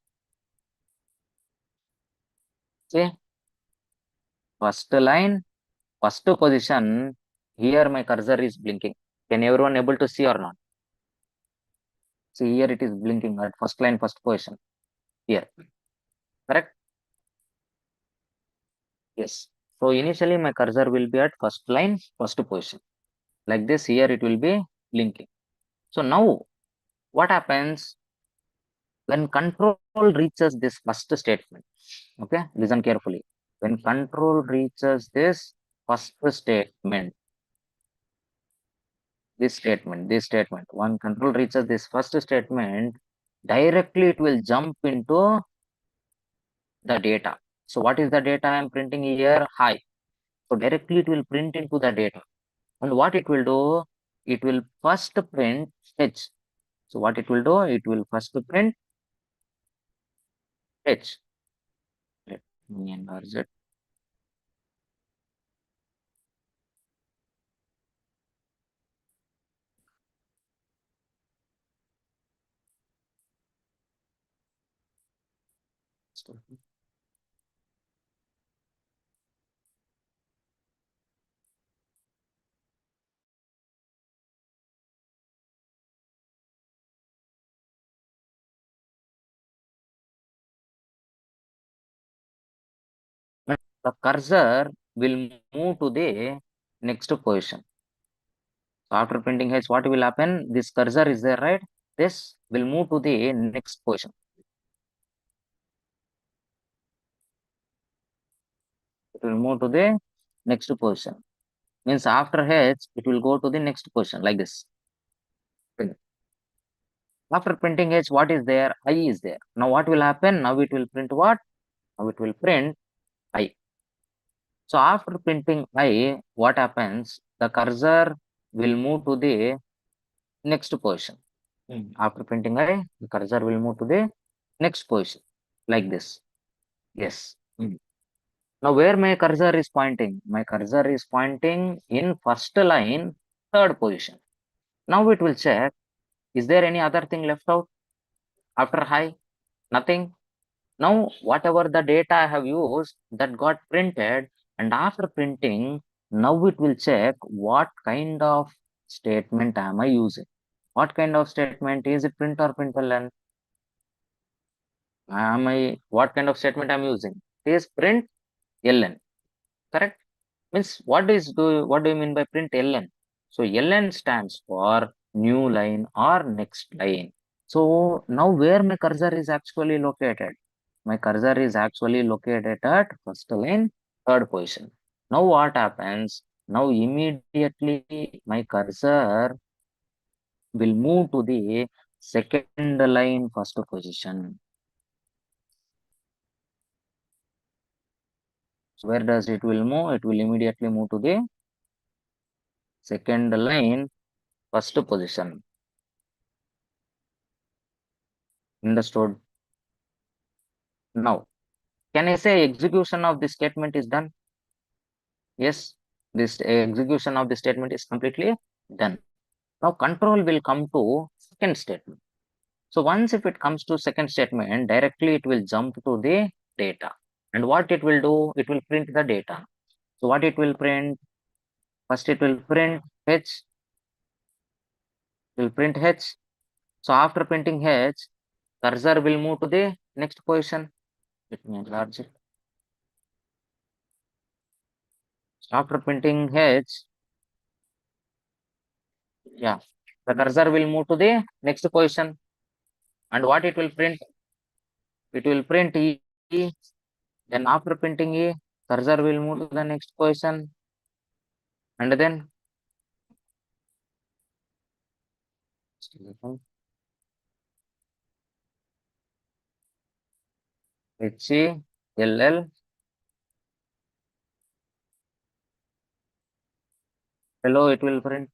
See, first line, first position, here my cursor is blinking. Can everyone able to see or not? See, here it is blinking at first line, first position. Here, correct? Yes. So initially my cursor will be at first line, first position. Like this, here it will be blinking. So now what happens when control reaches this first statement? Okay, listen carefully. When control reaches this first statement, this statement, when control reaches this first statement, directly it will jump into the data. So what is the data I am printing here? Hi. So directly it will print into the data. And what it will do? It will first print H. So what it will do? It will first print H. Let me enlarge it. The cursor will move to the next position. So after printing H, what will happen? This cursor is there, right? This will move to the next position. It will move to the next position. Means after H, it will go to the next position like this. After printing H, what is there? I is there. Now what will happen? Now it will print what? Now it will print I. So after printing I, what happens? The cursor will move to the next position. After printing I, the cursor will move to the next position like this. Yes. Now where my cursor is pointing? My cursor is pointing in first line, third position. Now it will check, is there any other thing left out after high? Nothing. Now whatever the data I have used that got printed, and after printing, now it will check what kind of statement am I using. What kind of statement? Is it print or println? What kind of statement I'm using? It is print ln. Correct? Means what do you mean by print ln? So ln stands for new line or next line. So now where my cursor is actually located? My cursor is actually located at first line, third position. Now what happens? Now immediately my cursor will move to the second line, first position. So where does it will move? It will immediately move to the second line, first position. Understood? Now, can I say execution of this statement is done? Yes. this execution of the statement is completely done. Now control will come to second statement. So once if it comes to second statement, directly it will jump to the data. And what it will do, it will print the data. So what it will print? First it will print H, will print H. So after printing H, cursor will move to the next position. Let me enlarge it. So after printing H, yeah, the cursor will move to the next position. And what it will print? It will print E. Then after printing E, cursor will move to the next position. And then HELL, hello, it will print.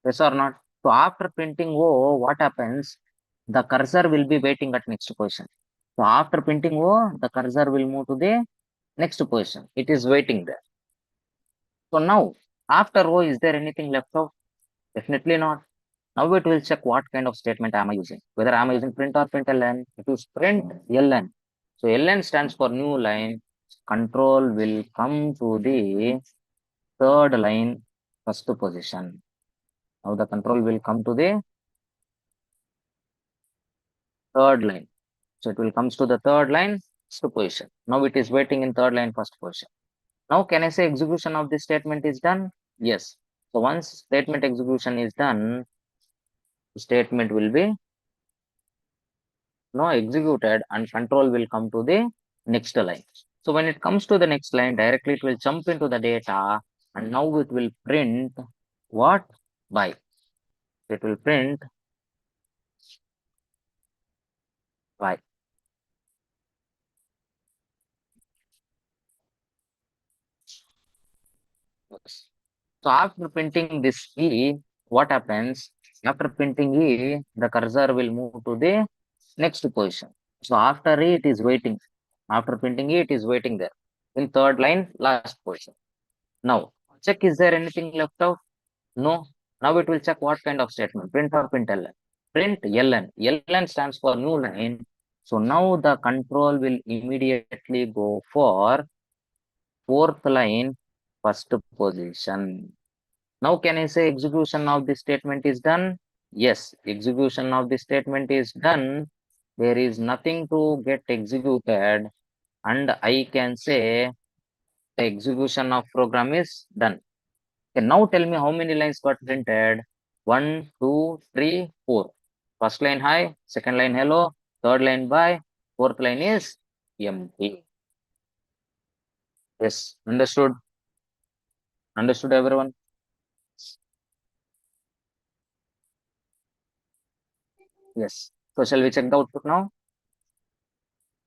Yes or not? So after printing O, what happens? The cursor will be waiting at next position. So after printing O, the cursor will move to the next position. It is waiting there. So now, after O, is there anything left out? Definitely not. Now it will check what kind of statement am I using. Whether I am using print or println. It is print ln. So ln stands for new line. Control will come to the third line, first position. Now the control will come to the third line. So it will comes to the third line, first position. Now it is waiting in third line, first position. Now can I say execution of this statement is done? Yes. So once statement execution is done, statement will be now executed and control will come to the next line. So when it comes to the next line, directly it will jump into the data and now it will print what? By. It will print by. So after printing this E, what happens? After printing E, the cursor will move to the next position. So after E, it is waiting. After printing E, it is waiting there. In third line, last position. Now, check is there anything left out? No. Now it will check what kind of statement, print or print ln. Print ln. ln stands for new line. So now the control will immediately go for fourth line, first position. Now can I say execution of this statement is done? Yes, execution of this statement is done. There is nothing to get executed and I can say the execution of program is done. Okay, now tell me how many lines got printed? 1, 2, 3, 4. First line hi, second line hello, third line bye, fourth line is empty. Yes, understood? Understood everyone? Yes. So shall we check the output now?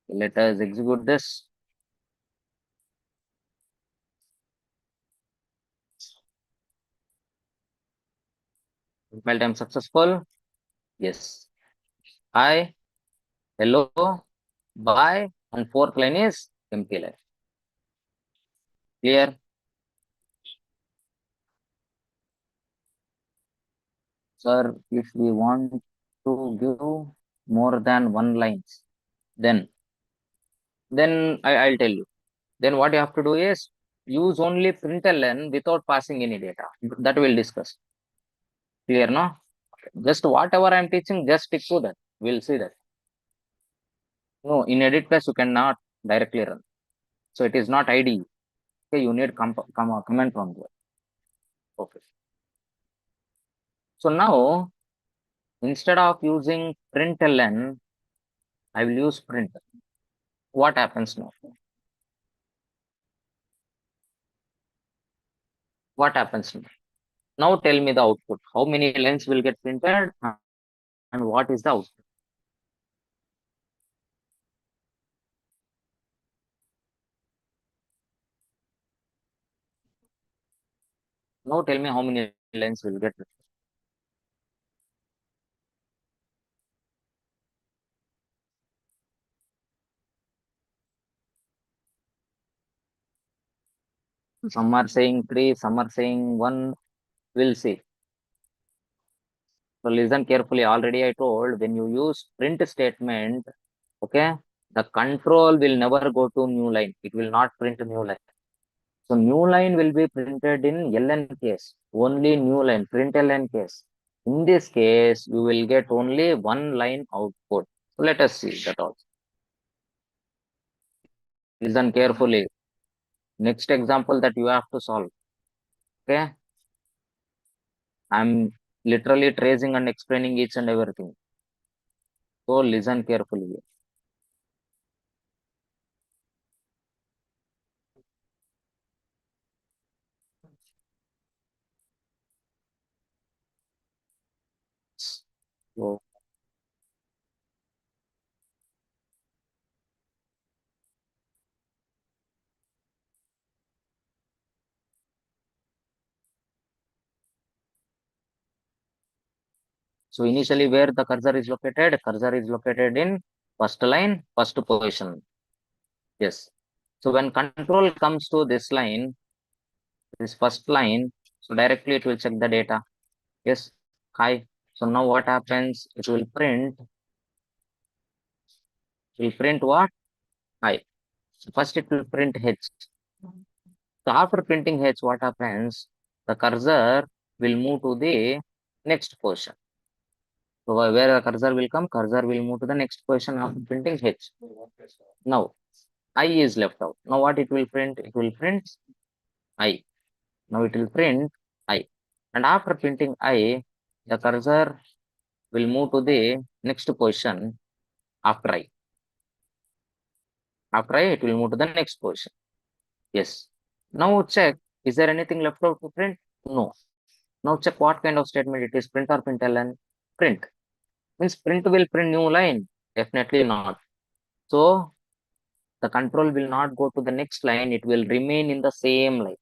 Let us execute this. Compile time successful. Yes. Hi, hello, bye, and fourth line is empty line. Clear? Sir, if we want to give more than one lines, then I'll tell you. Then what you have to do is use only println without passing any data. That we'll discuss. Clear, no? Just whatever I'm teaching, just stick to that. We'll see that. No, in edit plus you cannot directly run. So it is not IDE. Okay, you need comment from there. Okay. So now instead of using println, I will use print. What happens now? What happens now? Now tell me the output. How many lines will get printed and what is the output? Now tell me how many lines will get printed. Some are saying 3, some are saying 1. We'll see. So listen carefully. Already I told, when you use print statement, okay, the control will never go to new line. It will not print new line. So new line will be printed in ln case. Only new line, print ln case. In this case, you will get only one line output. So let us see that also. Listen carefully. Next example that you have to solve. Okay. I'm literally tracing and explaining each and everything. So listen carefully. So So initially where the cursor is located in first line, first position. Yes. So when control comes to this line, this first line, so directly it will check the data. Yes. Hi. So now what happens? It will print what? Hi. So first it will print H. So after printing H, what happens? The cursor will move to the next position. So where the cursor will come, cursor will move to the next position after printing H. Now I is left out. Now what it will print? It will print I. Now it will print I. And after printing I, the cursor will move to the next position after I. After I, it will move to the next position. Yes. Now check, is there anything left out to print? No. Now check what kind of statement it is, print or println? Print. Means print will print new line? Definitely not. So the control will not go to the next line, it will remain in the same line.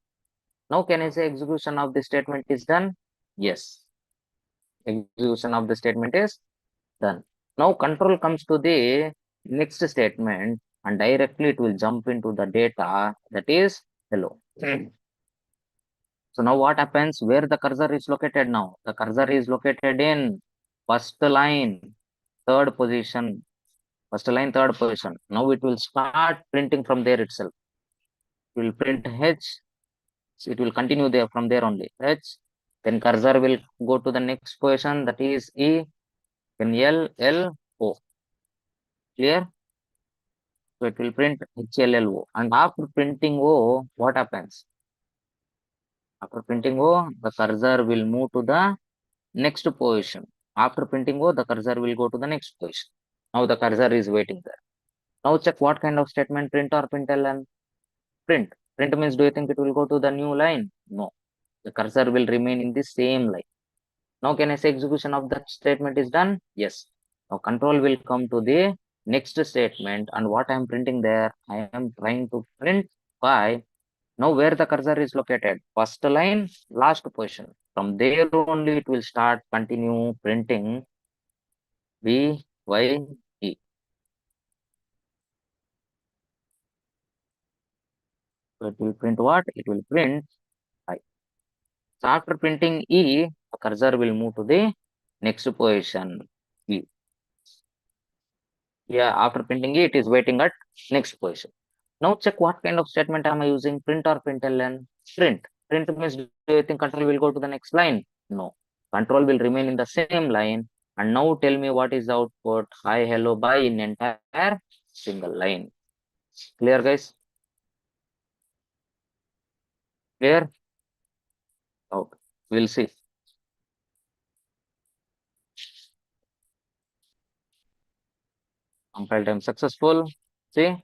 Now can I say execution of the statement is done? Yes. Execution of the statement is done. Now control comes to the next statement and directly it will jump into the data that is hello. So now what happens? Where the cursor is located now? The cursor is located in first line, third position. First line, third position. Now it will start printing from there itself. It will print H. So it will continue there from there only. H. Then cursor will go to the next position, that is E. Then L, L, O. Clear? So it will print HLLO. And after printing O, what happens? After printing O, the cursor will move to the next position. After printing O, the cursor will go to the next position. Now the cursor is waiting there. Now check what kind of statement, print or println? Print. Print means, do you think it will go to the new line? No. The cursor will remain in the same line. Now can I say execution of that statement is done? Yes. Now control will come to the next statement, and what I am printing there, I am trying to print by, now where the cursor is located, first line, last position. From there only it will start continue printing B, Y, E. So it will print what? It will print I. So after printing E, the cursor will move to the next position E. Yeah, after printing E, it is waiting at next position. Now check what kind of statement am I using, print or println? Print. Print means, do you think control will go to the next line? No. Control will remain in the same line. And now tell me what is the output, hi, hello, bye in entire single line. Clear, guys? Clear? Okay. We'll see. Compile time successful. See?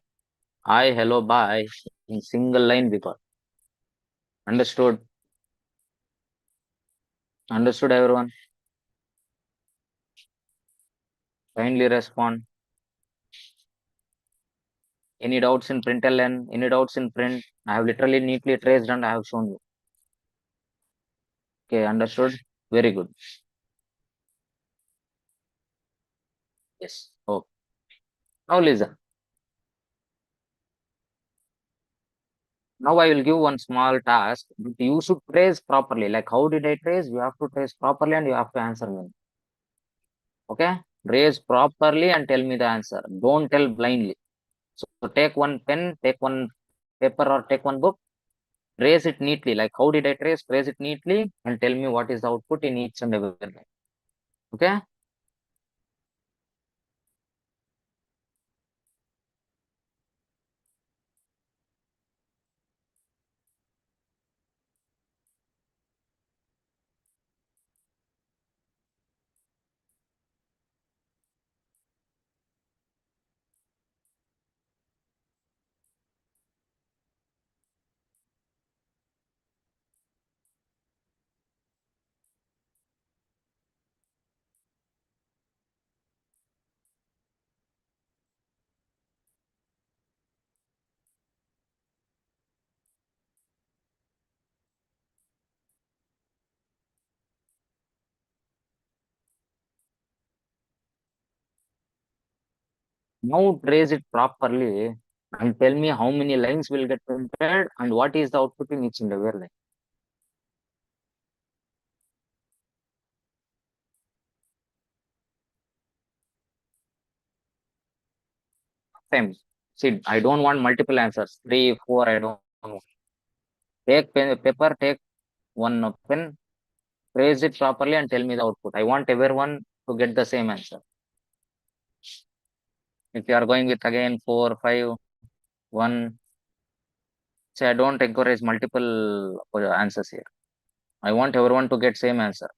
Hi, hello, bye in single line we got. Understood? Understood, everyone? Kindly respond. Any doubts in println? Any doubts in print? I have literally neatly traced and I have shown you. Okay, understood? Very good. Yes. Okay. Now listen. Now I will give one small task. You should trace properly. Like how did I trace? You have to trace properly and you have to answer me. Okay? Trace properly and tell me the answer. Don't tell blindly. So take one pen, take one paper or take one book, trace it neatly. Like how did I trace? Trace it neatly and tell me what is the output in each and every line. Okay? Now trace it properly and tell me how many lines will get printed and what is the output in each and every line. Same. See, I don't want multiple answers. 3, 4, I don't want. Take pen, paper, take one pen, trace it properly and tell me the output. I want everyone to get the same answer. If you are going with again 4, 5, 1, say I don't encourage multiple answers here. I want everyone to get same answer.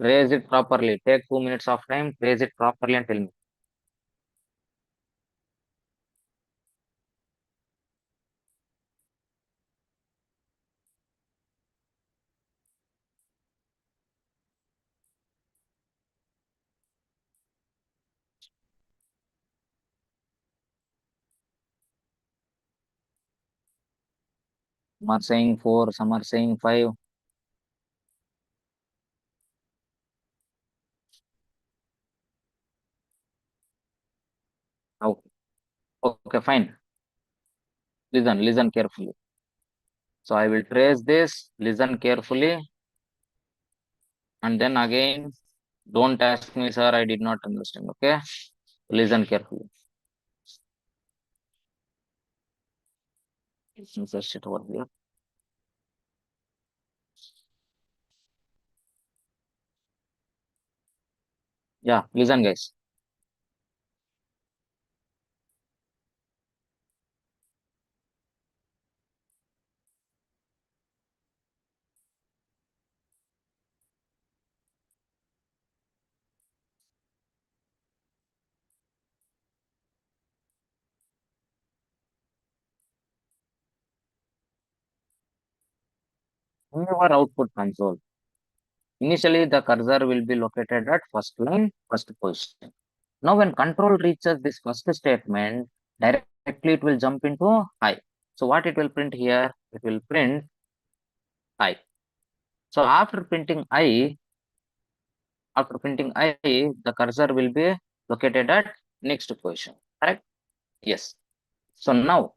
Trace it properly. Take 2 minutes of time, trace it properly and tell me. Some are saying 4, some are saying 5. Okay, okay, fine. Listen carefully. So I will trace this, listen carefully, and then again, don't ask me, sir, I did not understand. Okay, listen carefully. Insert it over here. Yeah, listen, guys. In our output console, initially the cursor will be located at first line, first position. Now, when control reaches this first statement, directly it will jump into high. So what it will print here? It will print I. So after printing I, the cursor will be located at next position. Correct? Yes. So now,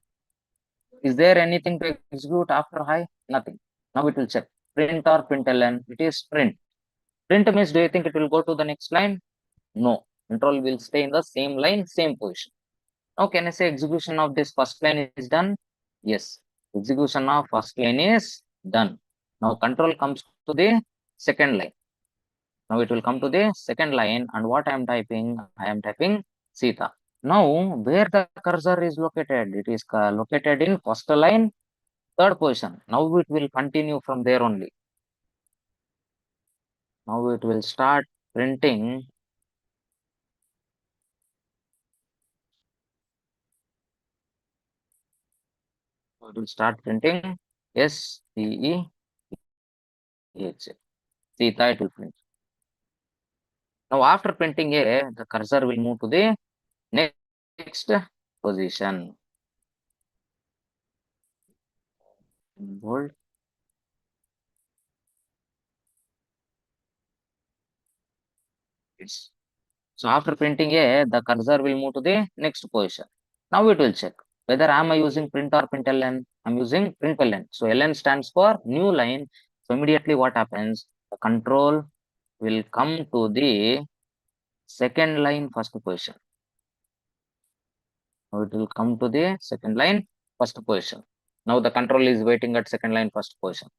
is there anything to execute after high? Nothing. Now it will check print or println. It is print. Print means, do you think it will go to the next line? No. Control will stay in the same line, same position. Now, can I say execution of this first line is done? Yes. Execution of first line is done. Now, control comes to the second line. Now, it will come to the second line, and what I am typing? I am typing Sita. Now, where the cursor is located? It is located in first line, third position. Now, it will continue from there only. Now, it will start printing. It will start printing STEH. Sita, it will print. Now, after printing A, the cursor will move to the next position. bold. Yes. So after printing A, the cursor will move to the next position. Now it will check whether am I using print or println. I'm using println. So ln stands for new line. So immediately what happens? The control will come to the second line first position. Now it will come to the second line first position. Now the control is waiting at second line first position.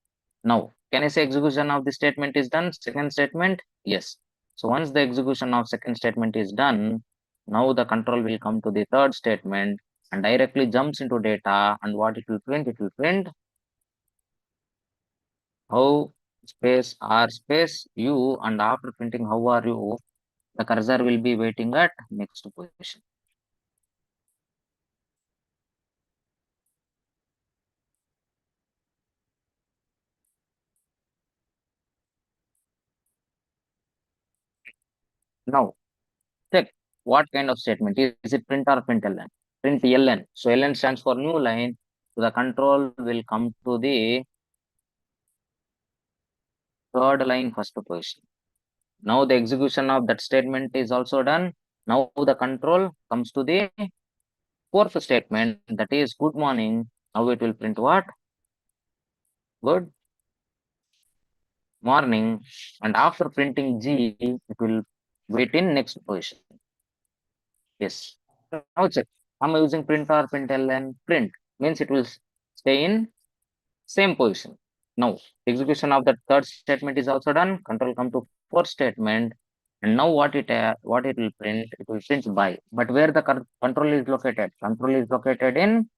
Now, can I say execution of the statement is done? Second statement? Yes. So once the execution of second statement is done, now the control will come to the third statement and directly jumps into data, and what it will print? It will print how space r space you, and after printing how are you, the cursor will be waiting at next position. Now, check what kind of statement. Is it print or println? Print ln. So ln stands for new line. So the control will come to the third line first position. Now the execution of that statement is also done. Now the control comes to the fourth statement, that is good morning. Now it will print what? Good morning. And after printing G, it will wait in next position. Yes. Now check. Am I using print or println? Print means it will stay in same position. Now execution of the third statement is also done. Control come to fourth statement, and now what it will print? It will print by. But where the control is located? Control is located in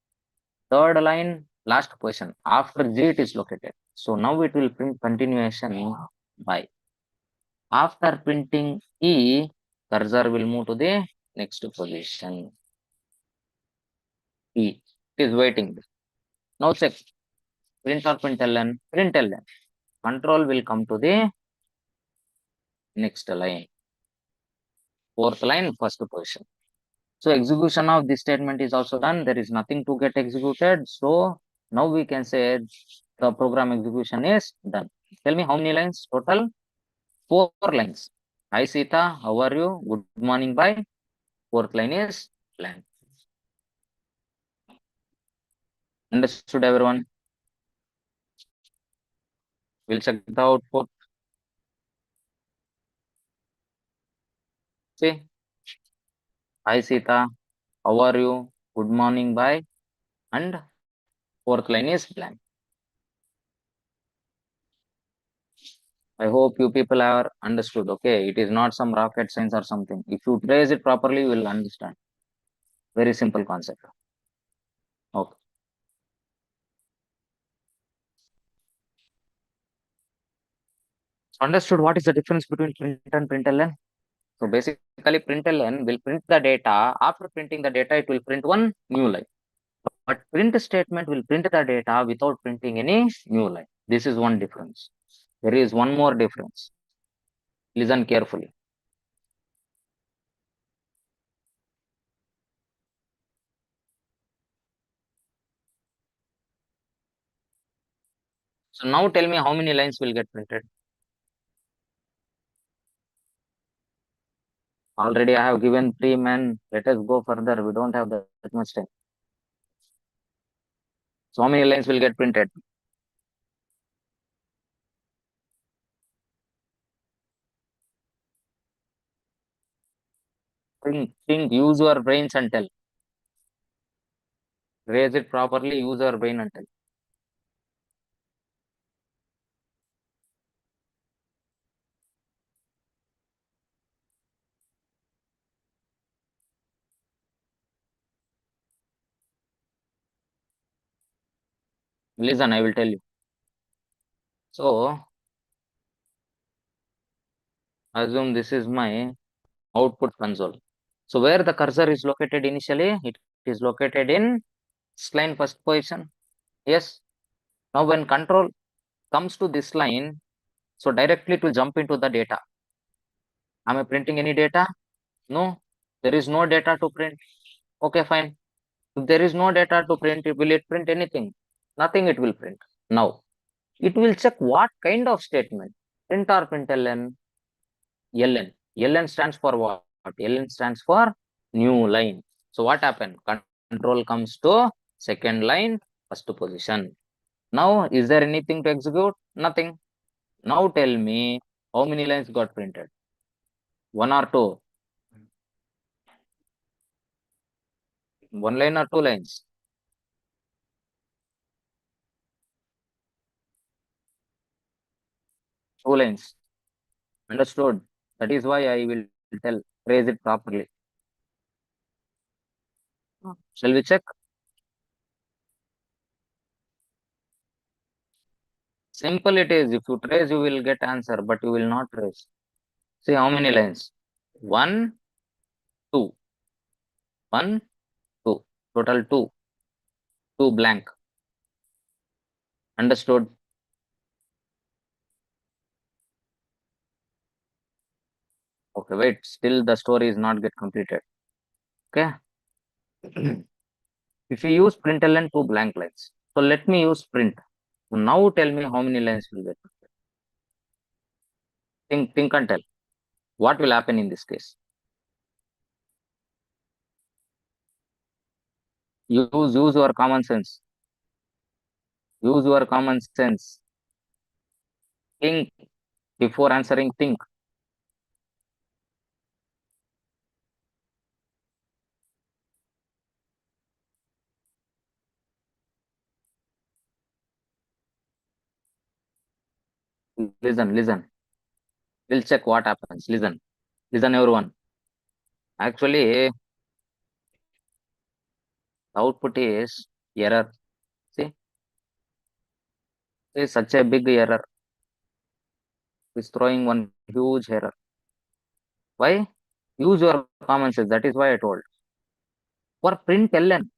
third line last position. After G it is located. So now it will print continuation by. After printing E, cursor will move to the next position. E. It is waiting. Now check. Print or println? Println. Control will come to the next line. Fourth line, first position. So execution of this statement is also done. There is nothing to get executed. So now we can say the program execution is done. Tell me how many lines total? 4 lines. Hi Sita, how are you? Good morning, bye. Fourth line is blank. Understood everyone? We'll check the output. See, hi Sita, how are you? Good morning, bye. And fourth line is blank. I hope you people are understood. Okay, it is not some rocket science or something. If you trace it properly, you will understand. Very simple concept. Okay. So understood what is the difference between print and println? So basically, println will print the data. After printing the data, it will print one new line. But print statement will print the data without printing any new line. This is one difference. There is one more difference. Listen carefully. So now tell me how many lines will get printed. Already I have given 3 men. Let us go further. We don't have that much time. So how many lines will get printed? Think, use your brains and tell. Raise it properly, use your brain and tell. Listen, I will tell you. So, assume this is my output console. So, where the cursor is located initially, it is located in line first position. Yes. Now, when control comes to this line, so directly it will jump into the data. Am I printing any data? No. There is no data to print. Okay, fine. If there is no data to print, will it print anything? Nothing it will print. Now, it will check what kind of statement. Print or println? Ln. Ln stands for what? Ln stands for new line. So what happened? Control comes to second line, first position. Now, is there anything to execute? Nothing. Now tell me how many lines got printed? One or two? One line or two lines? Two lines. Understood? That is why I will phrase it properly. Shall we check? Simple it is. If you trace, you will get answer, but you will not trace. See how many lines? 1, 2. 1, 2. Total 2. 2 blank. Understood? Okay, wait. Still the story is not get completed. Okay. If you use println 2 blank lines. So let me use print. So now tell me how many lines will get. Think and tell. What will happen in this case? Use your common sense. Use your common sense. Think before answering. Think. Listen. We'll check what happens. Listen, everyone. Actually, the output is error. See, it's such a big error. It's throwing one huge error. Why? Use your common sense. That is why I told. For print ln,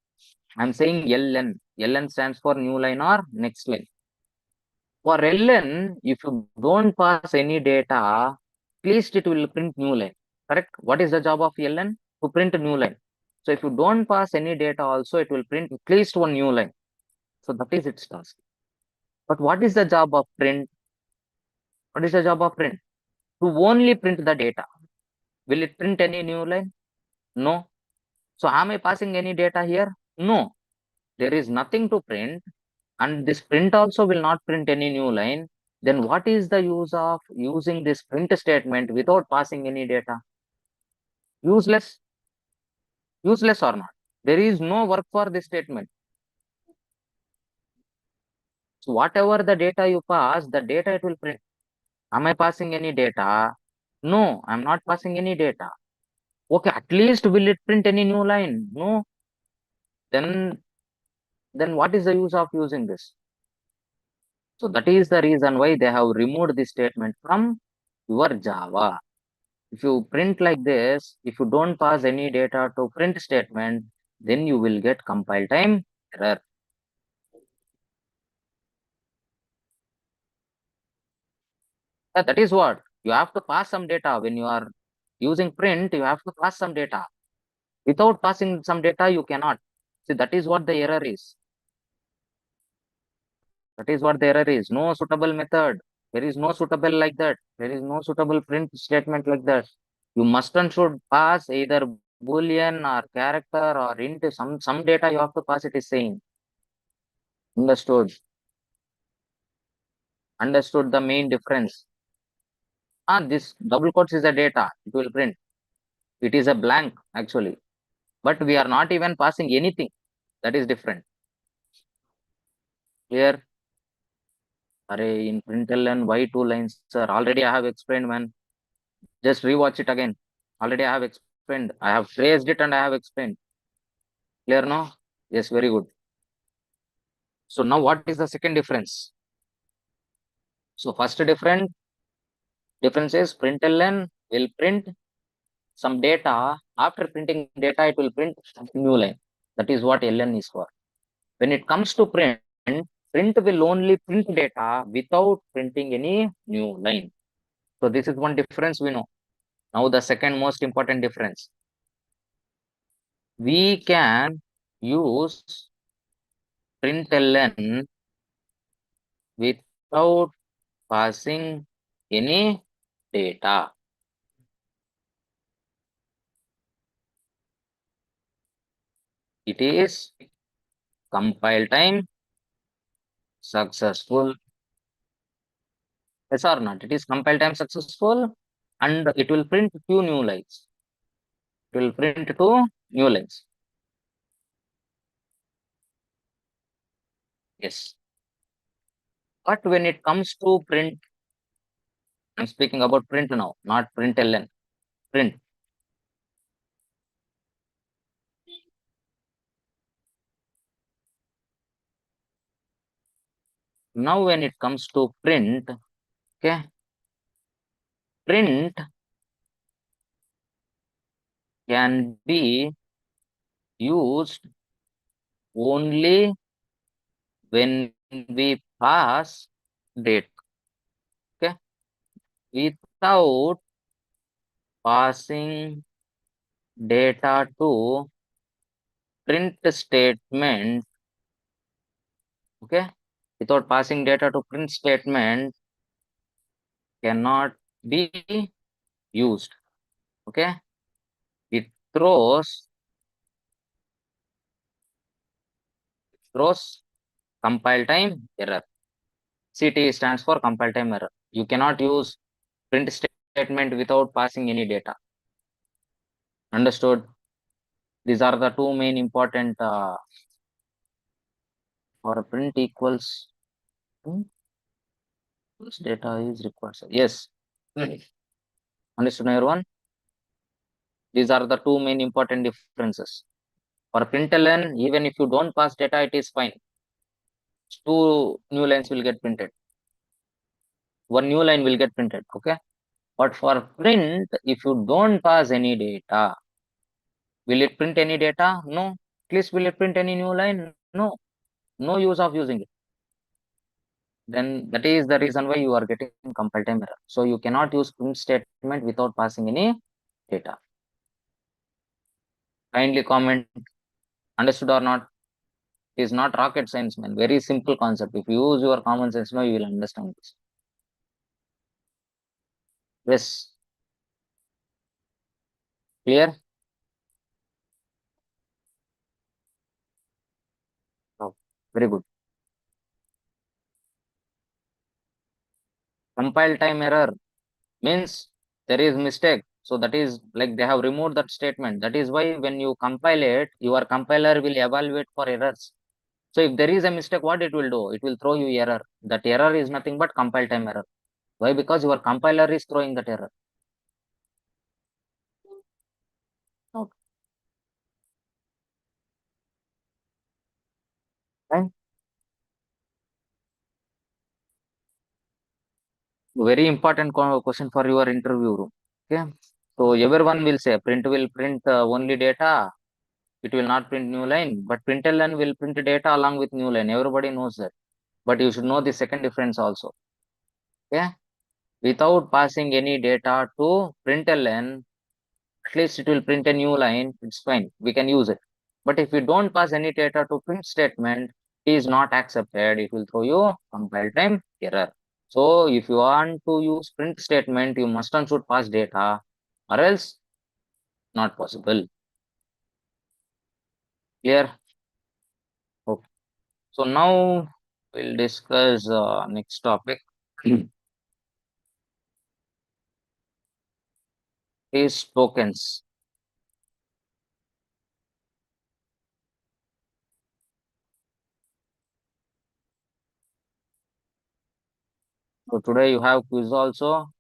I'm saying ln. ln stands for new line or next line. For ln, if you don't pass any data, at least it will print new line. Correct? What is the job of ln? To print a new line. So if you don't pass any data also, it will print at least one new line. So that is its task. But what is the job of print? What is the job of print? To only print the data. Will it print any new line? No. So am I passing any data here? No. There is nothing to print, and this print also will not print any new line. Then what is the use of using this print statement without passing any data? Useless. Useless or not? There is no work for this statement. So whatever the data you pass, the data it will print. Am I passing any data? No, I'm not passing any data. Okay, at least will it print any new line? No. Then what is the use of using this? So that is the reason why they have removed this statement from your Java. If you print like this, if you don't pass any data to print statement, then you will get compile time error. That is what you have to pass some data when you are using print. You have to pass some data. Without passing some data, you cannot. See, that is what the error is. That is what the error is. No suitable method. There is no suitable like that. There is no suitable print statement like that. You must and should pass either boolean or character or int. Some data you have to pass. It is saying. Understood. Understood the main difference. This double quotes is a data. It will print. It is a blank actually. But we are not even passing anything. That is different. Clear? Array in println, why two lines, sir? Already I have explained, man. Just rewatch it again. Already I have explained. I have phrased it and I have explained. Clear now? Yes, very good. So now what is the second difference? So first difference is println will print some data. After printing data, it will print new line. That is what ln is for. When it comes to print will only print data without printing any new line. So this is one difference we know. Now the second most important difference. We can use println without passing any data. It is compile time successful. Yes or not? It is compile time successful and it will print two new lines. It will print two new lines. Yes. But when it comes to print, I'm speaking about print now, not println. Print. Now when it comes to print, okay, print can be used only when we pass data, okay, without passing data to print statement, okay, without passing data to print statement cannot be used, okay. It throws compile time error. CT stands for compile time error. You cannot use print statement without passing any data. Understood? These are the two main important for print equals data is required. Yes. Understood, everyone? These are the two main important differences. For println, even if you don't pass data, it is fine. Two new lines will get printed. One new line will get printed, okay? But for print, if you don't pass any data, will it print any data? No. At least will it print any new line? No. No use of using it. Then that is the reason why you are getting compile time error. So you cannot use print statement without passing any data. Kindly comment, understood or not? It is not rocket science, man. Very simple concept. If you use your common sense now, you will understand this. Yes. Clear? Oh, very good. Compile time error means there is mistake. So that is like they have removed that statement. That is why when you compile it, your compiler will evaluate for errors. So if there is a mistake, what it will do? It will throw you error. That error is nothing but compile time error. Why? Because your compiler is throwing that error. Okay. Fine. Very important question for your interview room. Okay. So everyone will say print will print only data. It will not print new line, but println will print data along with new line. Everybody knows that. But you should know the second difference also. Okay. Without passing any data to println, at least it will print a new line. It's fine. We can use it. But if you don't pass any data to print statement, it is not accepted. It will throw you compile time error. So if you want to use print statement, you must and should pass data, or else not possible. Clear? Okay. So now we'll discuss next topic. Is tokens. So today you have quiz also.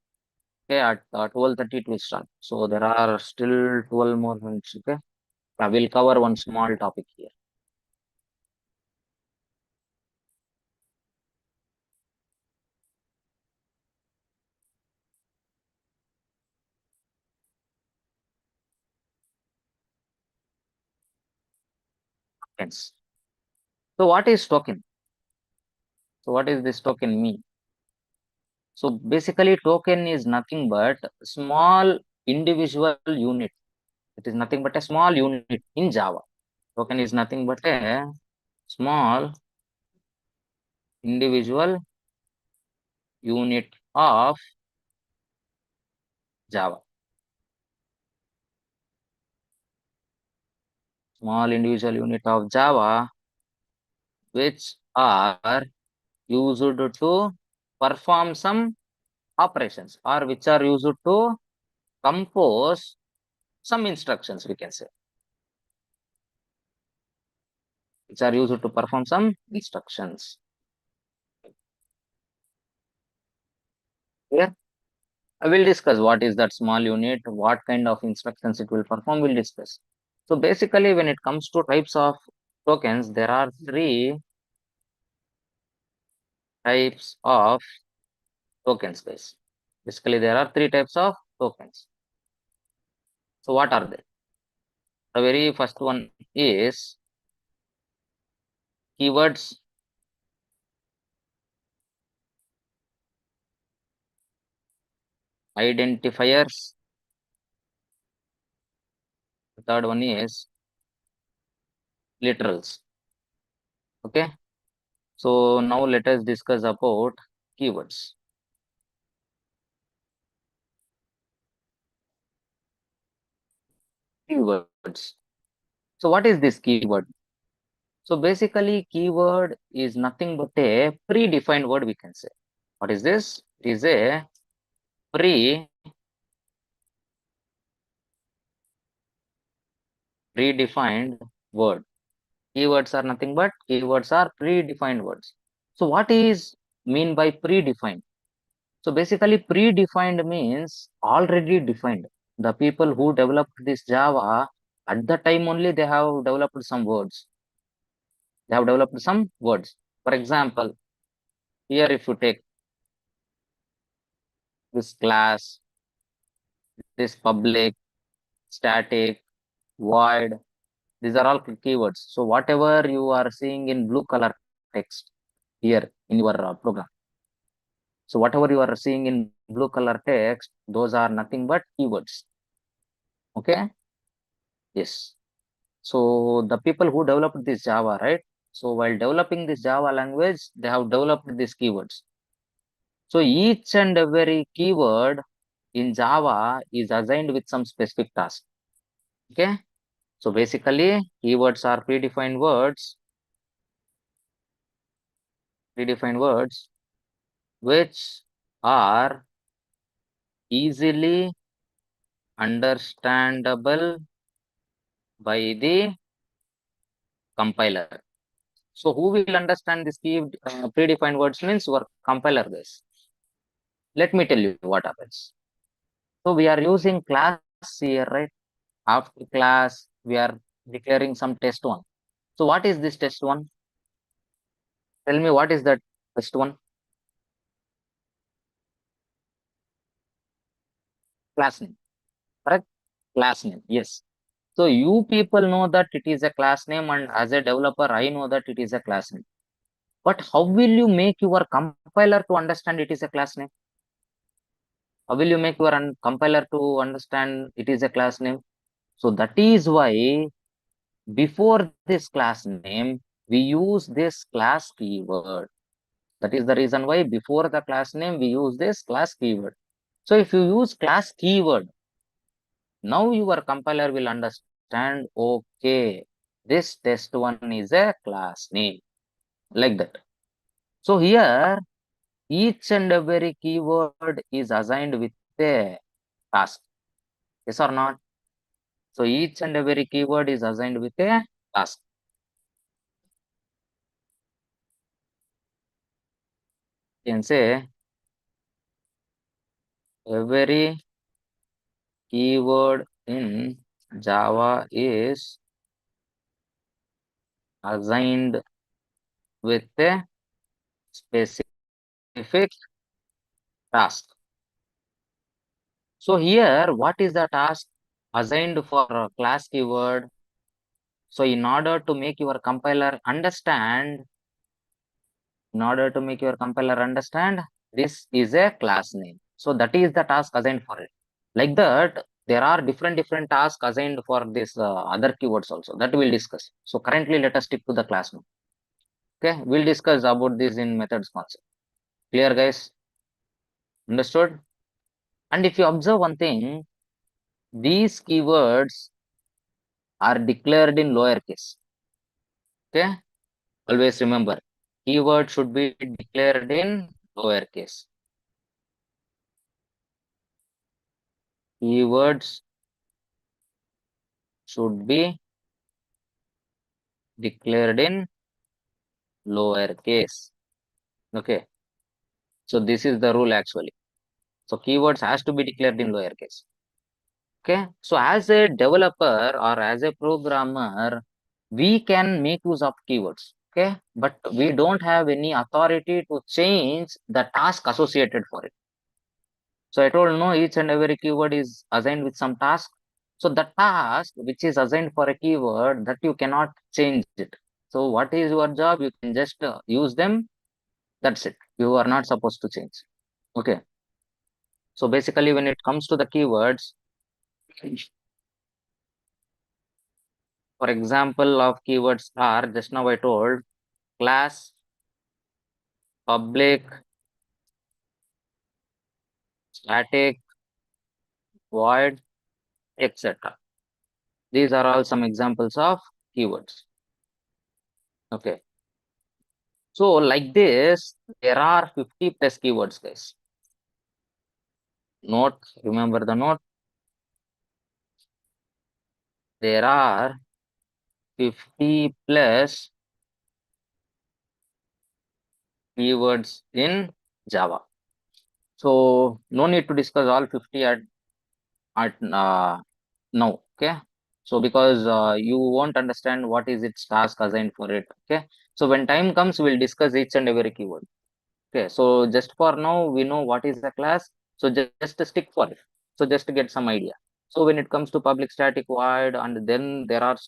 Okay, at 12:30 it will start. So there are still 12 more minutes. Okay, I will cover one small topic here. Tokens. So what is token? So what is this token mean? So basically token is nothing but small individual unit. It is nothing but a small unit in Java. Token is nothing but a small individual unit of Java. Small individual unit of Java which are used to perform some operations or which are used to compose some instructions, we can say, which are used to perform some instructions. Clear? I will discuss what is that small unit, what kind of instructions it will perform, we'll discuss. So basically, when it comes to types of tokens, there are three types of tokens, guys. Basically, there are three types of tokens. So what are they? The very first one is keywords, identifiers. The third one is literals. Okay. So now let us discuss about keywords. Keywords. So what is this keyword? So basically, keyword is nothing but a predefined word, we can say. What is this? It is a predefined word. Keywords are nothing but keywords are predefined words. So what is mean by predefined? So basically, predefined means already defined. The people who developed this Java, at the time only they have developed some words. They have developed some words. For example, here if you take this class, this public, static, void, these are all keywords. So whatever you are seeing in blue color text here in your program. So whatever you are seeing in blue color text, those are nothing but keywords. Okay. Yes. So the people who developed this Java, right? So while developing this Java language, they have developed these keywords. So each and every keyword in Java is assigned with some specific task. Okay. So basically, keywords are predefined words which are easily understandable by the compiler. So who will understand this predefined words means your compiler, guys. Let me tell you what happens. So we are using class here, right? After class, we are declaring some test one. So what is this test one? Tell me what is that test one? Class name, correct? Class name, yes. So you people know that it is a class name, and as a developer, I know that it is a class name. But how will you make your compiler to understand it is a class name? How will you make your compiler to understand it is a class name? So that is why before this class name, we use this class keyword. That is the reason why before the class name, we use this class keyword. So if you use class keyword, now your compiler will understand, okay, this test one is a class name, like that. So here, each and every keyword is assigned with a task. Yes or not? So each and every keyword is assigned with a task. You can say every keyword in Java is assigned with a specific task. So here, what is the task assigned for a class keyword? So in order to make your compiler understand, this is a class name. So that is the task assigned for it. Like that, there are different tasks assigned for this other keywords also that we'll discuss. So currently, let us stick to the class name. Okay, we'll discuss about this in methods concept. Clear, guys? Understood? And if you observe one thing, these keywords are declared in lowercase. Okay? Always remember, keyword should be declared in lowercase. Keywords should be declared in lowercase. Okay. So this is the rule actually. So keywords has to be declared in lowercase. Okay. So as a developer or as a programmer, we can make use of keywords. Okay. But we don't have any authority to change the task associated for it. So I told no, each and every keyword is assigned with some task. So the task which is assigned for a keyword that you cannot change it. So what is your job? You can just use them. That's it. You are not supposed to change. Okay. So basically when it comes to the keywords, for example of keywords are just now I told class, public, static, void, etc. These are all some examples of keywords. Okay. So like this, there are 50 plus keywords, guys. Note, remember the note. There are 50 plus keywords in Java. So no need to discuss all 50 at now. Okay. So because you won't understand what is its task assigned for it. Okay. So when time comes, we'll discuss each and every keyword. Okay, so just for now, we know what is the class. So just to stick for it. So just to get some idea. So when it comes to public static void, and then there are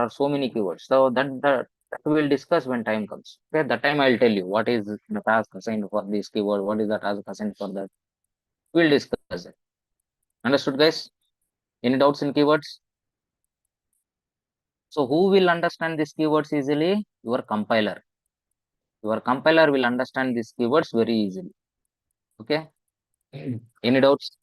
so many keywords. So that we'll discuss when time comes. Okay, that time I'll tell you what is the task assigned for this keyword, what is the task assigned for that. We'll discuss it. Understood, guys? Any doubts in keywords? So who will understand these keywords easily? Your compiler. Your compiler will understand these keywords very easily. Okay. Any doubts?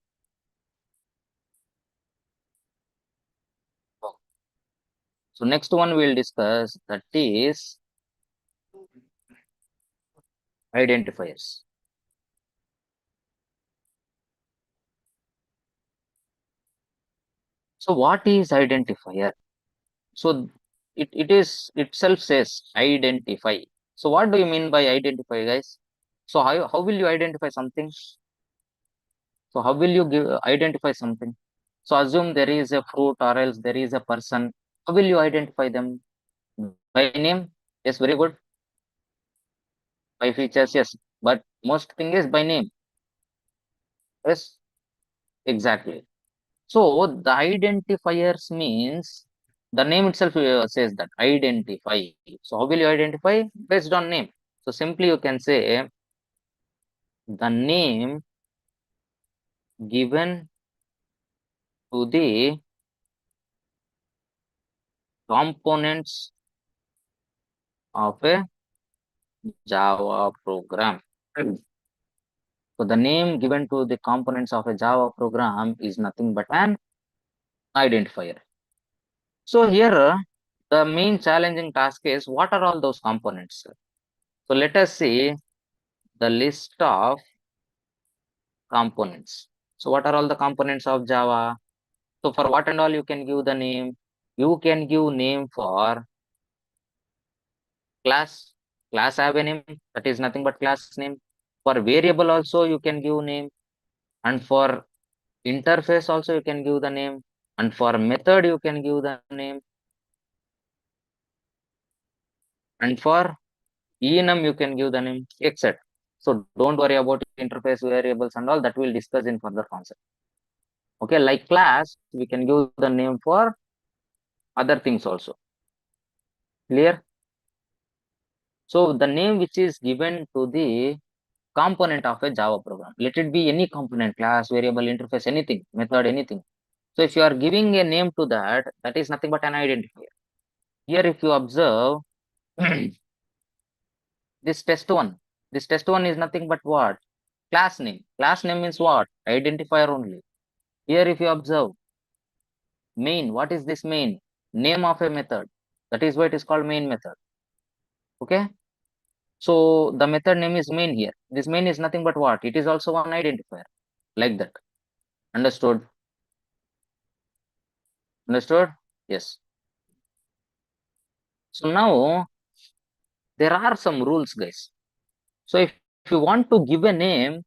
So next one we'll discuss that is identifiers. So what is identifier? So it is itself says identify. So what do you mean by identify, guys? So how will you identify something? So how will you identify something? So assume there is a fruit or else there is a person. How will you identify them? By name? Yes, very good. By features, yes. But most thing is by name. Yes, exactly. So the identifiers means the name itself says that identify. So how will you identify? Based on name. So simply you can say the name given to the components of a Java program. So the name given to the components of a Java program is nothing but an identifier. So here the main challenging task is what are all those components? So let us see the list of components. So what are all the components of Java? So for what and all you can give the name? You can give name for class. Class have a name, that is nothing but class name. For variable also you can give name. And for interface also you can give the name. And for method you can give the name. And for enum you can give the name, etc. So don't worry about interface variables and all that we'll discuss in further concept. Okay, like class, we can give the name for other things also. Clear? So the name which is given to the component of a Java program, let it be any component, class, variable, interface, anything, method, anything. So if you are giving a name to that, that is nothing but an identifier. Here if you observe this test one is nothing but what? Class name. Class name means what? Identifier only. Here if you observe, main, what is this main? Name of a method. That is why it is called main method. Okay. So the method name is main here. This main is nothing but what? It is also one identifier. Like that. Understood? Understood? Yes. So now there are some rules, guys. So if you want to give a name,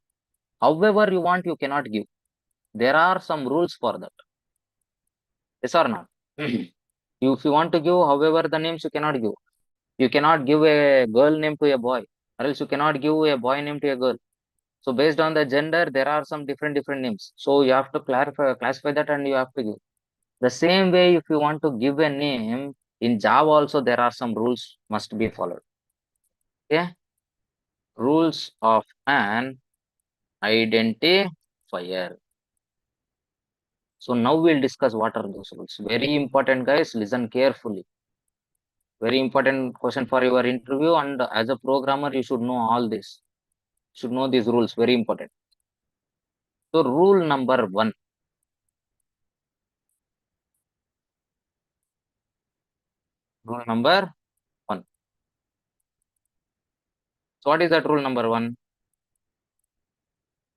however you want, you cannot give. There are some rules for that. Yes or not? If you want to give, however the names you cannot give. You cannot give a girl name to a boy, or else you cannot give a boy name to a girl. So based on the gender, there are some different names. So you have to classify that, and you have to give. The same way, if you want to give a name in Java, also there are some rules must be followed. Okay, rules of an identifier. So now we'll discuss what are those rules. Very important, guys. Listen carefully. Very important question for your interview, and as a programmer, you should know all this. Should know these rules. Very important. So rule number one. Rule number one. So what is that rule number one?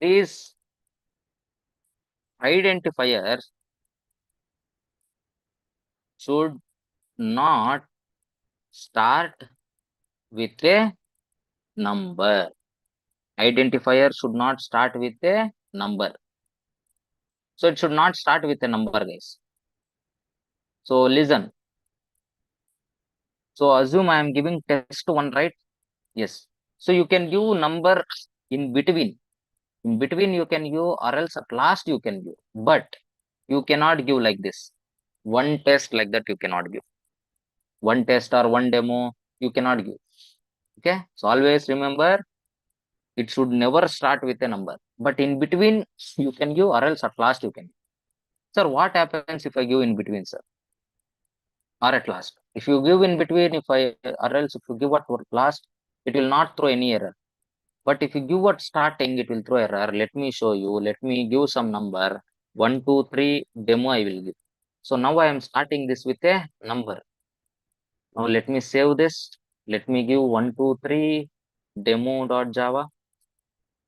These identifiers should not start with a number. Identifier should not start with a number. So it should not start with a number, guys. So listen. So assume I am giving test one, right? Yes. So you can give number in between. In between you can give, or else at last you can give. But you cannot give like this. One test like that you cannot give. One test or one demo you cannot give. Okay. So always remember, it should never start with a number. But in between you can give, or else at last you can give. Sir, what happens if I give in between, sir? Or at last? If you give in between, or else if you give at last, it will not throw any error. But if you give at starting, it will throw error. Let me show you. Let me give some number. 1, 2, 3 demo I will give. So now I am starting this with a number. Now let me save this. Let me give 1, 2, 3 demo.java.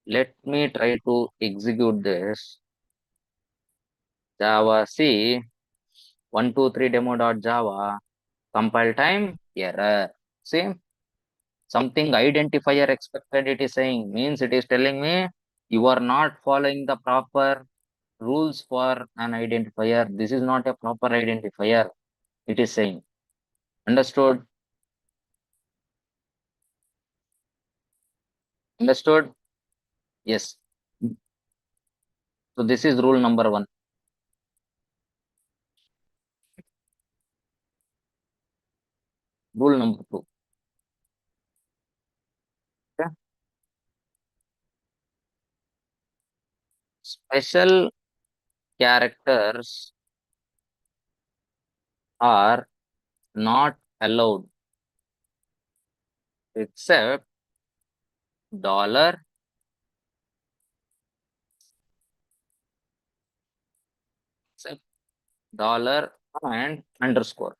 Let me try to execute this. Java C 123 demo.java. Compile time error. See, something identifier expected, it is saying, means it is telling me you are not following the proper rules for an identifier. This is not a proper identifier, it is saying. Understood? Understood? Yes. So this is rule number one. Rule number two. Okay. Special characters are not allowed except dollar, except dollar and underscore.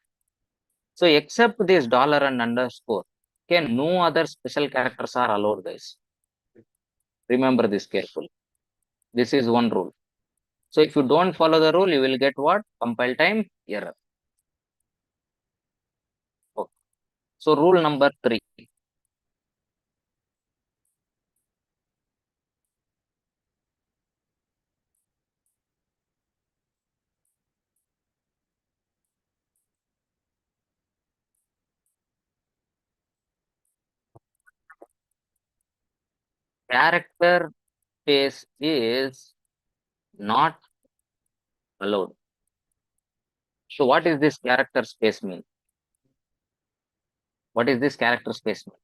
So except this dollar and underscore, okay, no other special characters are allowed, guys. Remember this carefully. This is one rule. So if you don't follow the rule, you will get what? Compile time error. Okay. So rule number three. Character space is not allowed. So what is this character space mean? What is this character space mean?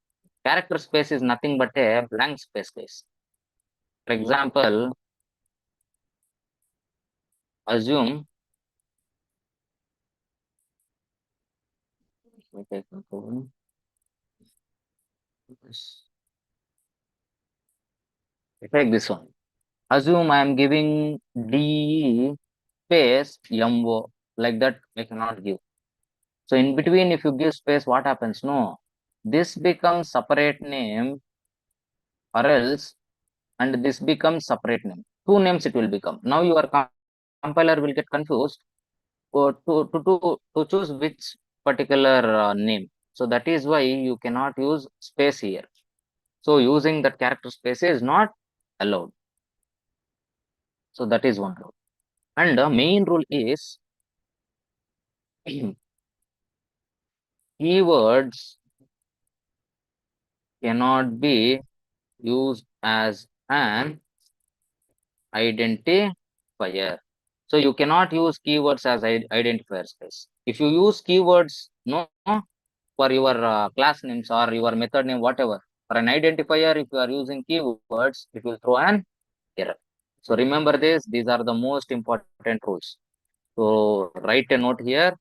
Character space is nothing but a blank space, guys. For example, assume Take this one. Assume I am giving DE space MO. Like that, I cannot give. So in between, if you give space, what happens? No, this becomes separate name, or else, and this becomes separate name. Two names it will become. Now your compiler will get confused to choose which particular name. So that is why you cannot use space here. So using that character space is not allowed. So that is one rule. And the main rule is keywords cannot be used as an identifier. So you cannot use keywords as identifiers, guys. If you use keywords, no, for your class names or your method name, whatever, for an identifier, if you are using keywords, it will throw an error. So remember this, these are the most important rules. So write a note here.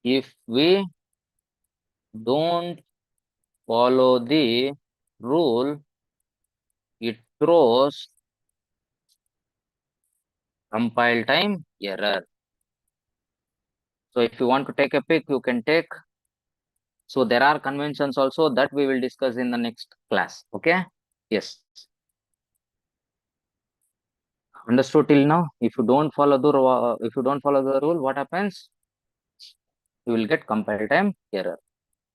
If we don't follow the rule, it throws compile time error. So if you want to take a pic, you can take. So there are conventions also that we will discuss in the next class. Okay. Yes. Understood till now? If you don't follow the rule, what happens? You will get compile time error.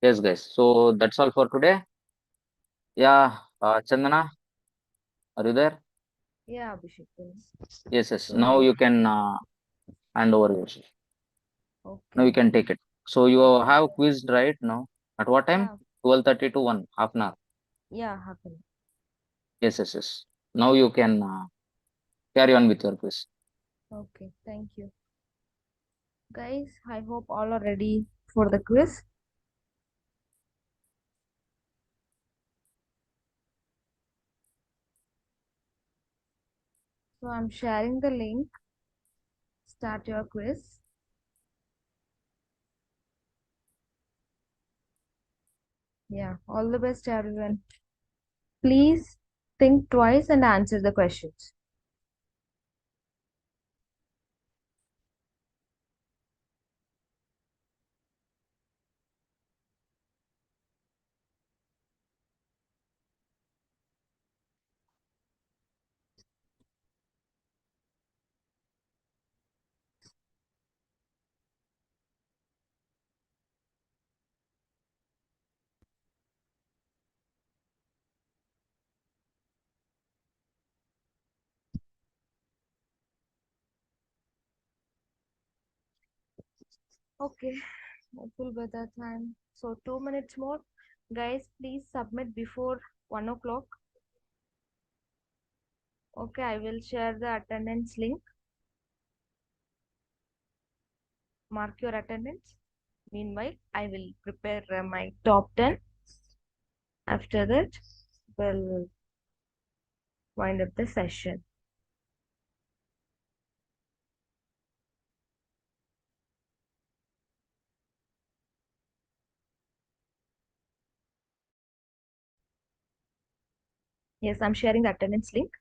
Yes, guys. So that's all for today. Yeah, Chandana, are you there? Yeah, Abhishek. Yes, yes. Now So, you can hand over yourself. Now you okay. can take it. So you have quizzed right now. At what time? Yeah, 12:30 to 1, half an hour. yeah, happen. Yes, yes, yes. Now you can carry on with your quiz. Okay, thank you. Guys, I hope all are ready for the quiz. So I'm sharing the link. Start your quiz. Yeah, all the best, everyone. Please think twice and answer the questions. Okay, it will be the time. So 2 minutes more. Guys, please submit before 1 o'clock. Okay, I will share the attendance link. Mark your attendance. Meanwhile, I will prepare my top 10. After that, we'll wind up the session. Yes, I'm sharing the attendance link.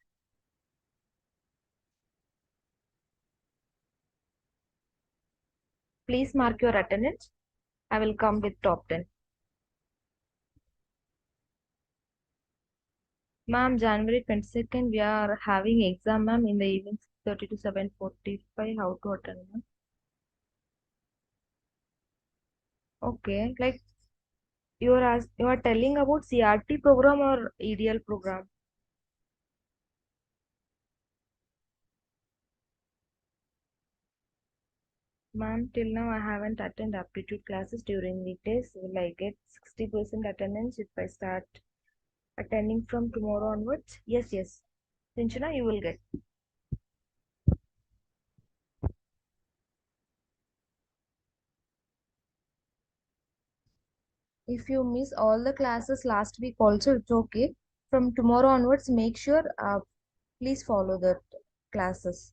Please mark your attendance. I will come with top 10. Ma'am, January 22nd, we are having exam, ma'am, in the evening 6:30 to 7:45. How to attend, ma'am? Okay, like you are telling about CRT program or EDL program? Ma'am, till now I haven't attended aptitude classes during weekdays. Will I get 60% attendance if I start attending from tomorrow onwards? Yes, yes. Sinchana, you will get. If you miss all the classes last week also, it's okay. From tomorrow onwards, make sure please follow the classes.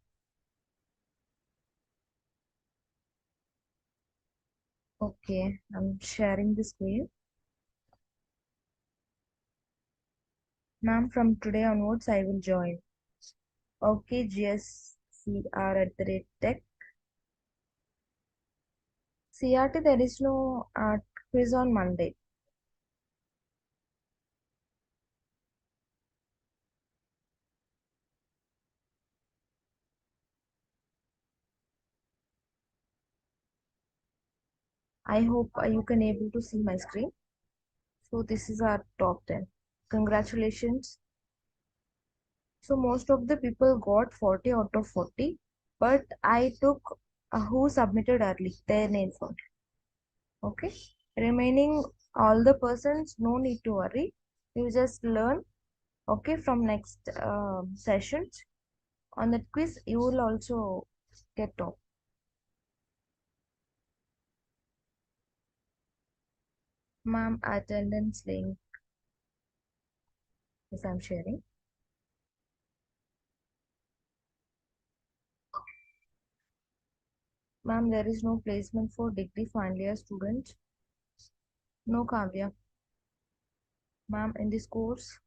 Okay, I'm sharing the screen. Ma'am, from today onwards, I will join. Okay, GSCR at the rate tech. CRT, there is no quiz on Monday. I hope you can able to see my screen. So this is our top 10. Congratulations. So most of the people got 40 out of 40, but I took who submitted early, their names on. Okay. Remaining all the persons, no need to worry. You just learn. Okay, from next sessions on that quiz, you will also get top. Ma'am, attendance link. Yes, I'm sharing. Ma'am, there is no placement for degree final year students. No, Kavya. Ma'am, in this course,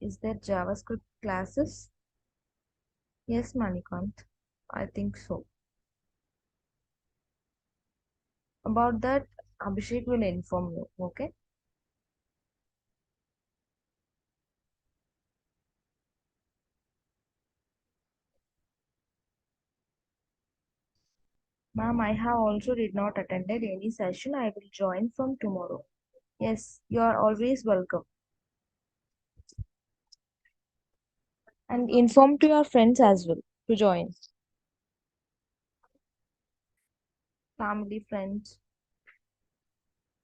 is there JavaScript classes? Yes, Manikant. I think so. About that, Abhishek will inform you. Okay. Ma'am, I have also did not attended any session. I will join from tomorrow. Yes, you are always welcome. And inform to your friends as well to join. Family, friends,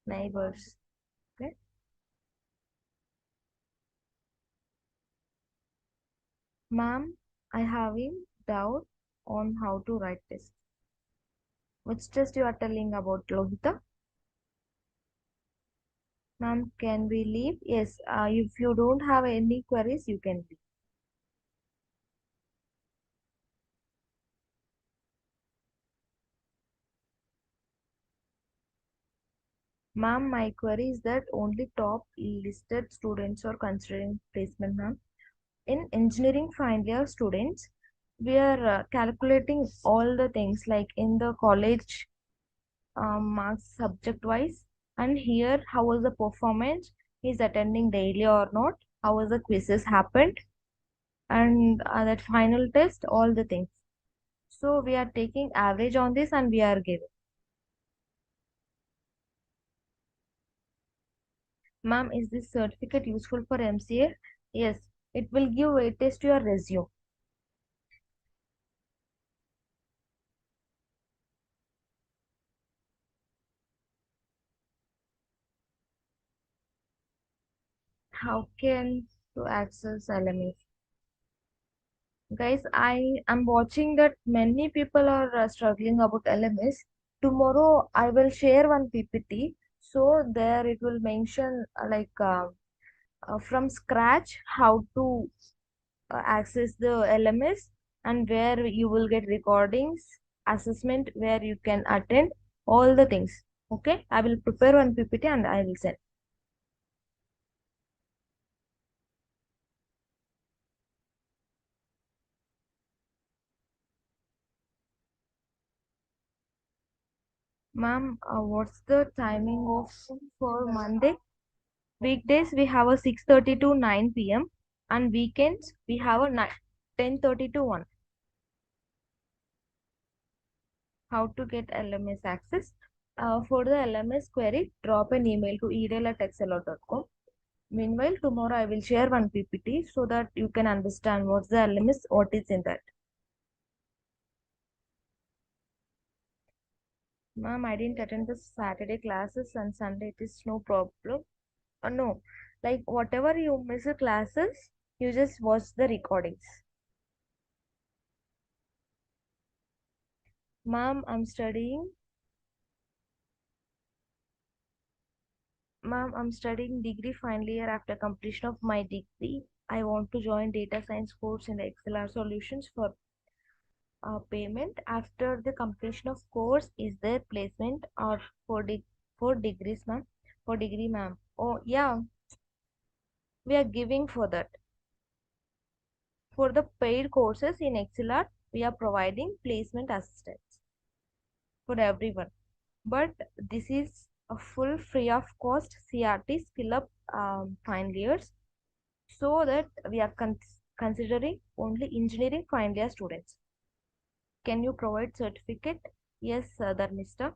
neighbors. Okay. Ma'am, I having doubt on how to write test. Which test you are telling about, Lohita? Ma'am, can we leave? Yes, if you don't have any queries, you can leave. Ma'am, my query is that only top listed students are considering placement, ma'am. In engineering final year students, we are calculating all the things like in the college marks subject wise, and here how was the performance, is attending daily or not, how was the quizzes happened, and that final test, all the things. So we are taking average on this and we are giving. Ma'am, is this certificate useful for MCA? Yes, it will give weightage to your resume. How can to access LMS? Guys, I am watching that many people are struggling about LMS. Tomorrow I will share one PPT. So there it will mention from scratch how to access the LMS, and where you will get recordings, assessment where you can attend, all the things. Okay, I will prepare one PPT and I will send. Ma'am, what's the timing of for Monday? Weekdays we have a 6:30 to 9 p.m. and weekends we have a 10:30 to 1. How to get LMS access? For the LMS query, drop an email to edel@excelr.com. Meanwhile, tomorrow I will share one PPT so that you can understand what's the LMS, what is in that. Ma'am, I didn't attend the Saturday classes and Sunday it is no problem. No, like whatever you miss the classes, you just watch the recordings. Ma'am, I'm studying. Ma'am, I'm studying degree final year. After completion of my degree, I want to join data science course in XLR solutions for payment. After the completion of course, is there placement or for degrees, ma'am? For degree, ma'am. Oh, yeah, we are giving for that. For the paid courses in XLR, we are providing placement assistance for everyone. But this is a full free of cost CRT skill up final years, so that we are considering only engineering final year students. Can you provide certificate? Yes, Dharmista.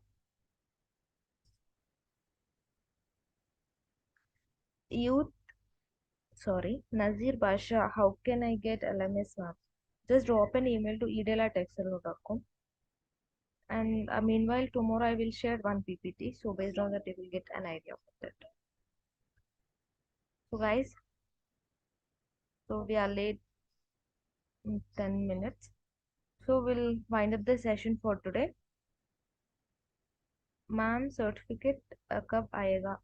Youth, sorry, Nazir Basha, how can I get LMS map? Just drop an email to edel@excel.com. And meanwhile, tomorrow I will share one PPT. So based on that, you will get an idea of that. So guys, so we are late in 10 minutes. So we'll wind up the session for today. Ma'am, certificate कब आएगा?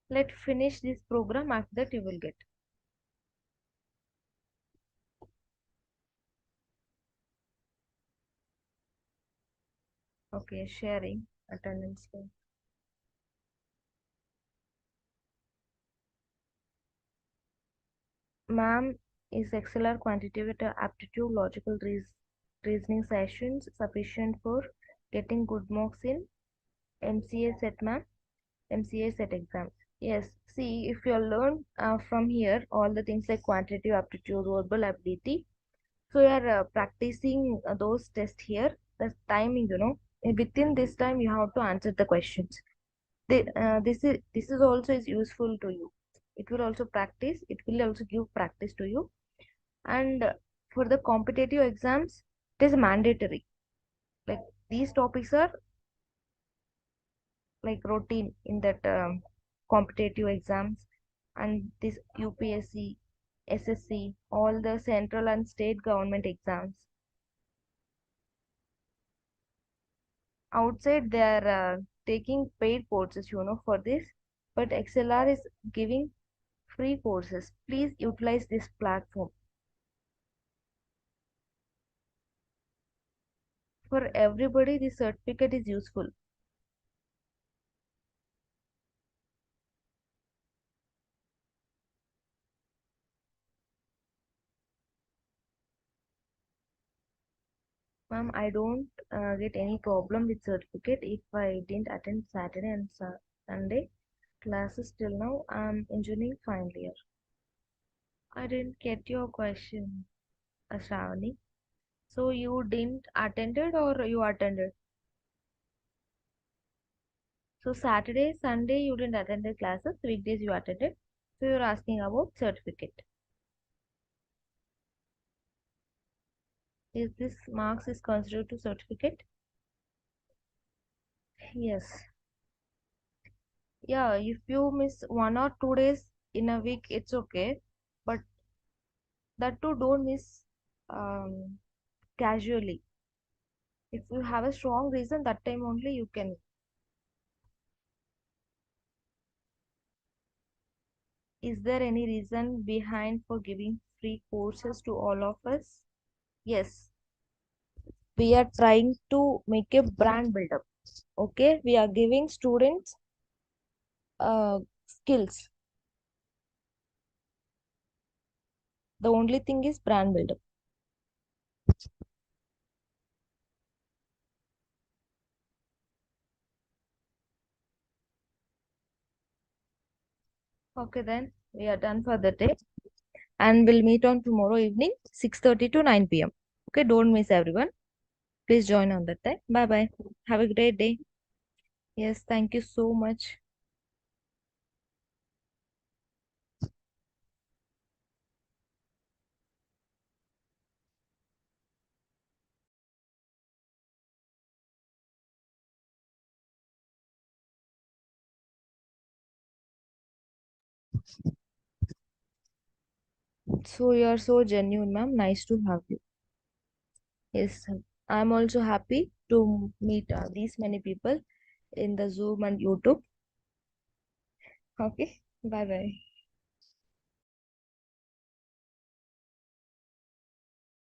Let's finish this program. After that, you will get. Okay, sharing attendance. Ma'am, is XLR quantitative aptitude logical reasoning sessions sufficient for getting good marks in MCA set, ma'am? MCA set exam. Yes. See, if you learn from here all the things like quantitative aptitude, verbal ability, so you are practicing those tests here. The timing, within this time you have to answer the questions. This is also is useful to you. It will also practice. It will also give practice to you. And for the competitive exams, it is mandatory. Like these topics are like routine in that competitive exams, and this UPSC, SSC, all the central and state government exams. Outside they are taking paid courses, for this, but XLR is giving free courses. Please utilize this platform. For everybody, this certificate is useful. Ma'am, I don't get any problem with certificate if I didn't attend Saturday and Sunday classes till now. I'm engineering final year. I didn't get your question, Ashravani. So you didn't attended or you attended? So Saturday, Sunday you didn't attend the classes, weekdays you attended. So you're asking about certificate. Is this marks is considered to certificate? Yes. Yeah, if you miss 1 or 2 days in a week, it's okay. But that too don't miss casually. If you have a strong reason, that time only you can. Is there any reason behind for giving free courses to all of us? Yes. We are trying to make a brand build-up. Okay, we are giving students skills. The only thing is brand build-up. Okay, then we are done for the day, and we'll meet on tomorrow evening 6:30 to 9 p.m. Okay, don't miss everyone. Please join on that time. Bye bye. Have a great day. Yes, thank you so much. So you are so genuine, ma'am. Nice to have you. Yes, I'm also happy to meet these many people in the Zoom and YouTube. Okay, bye bye.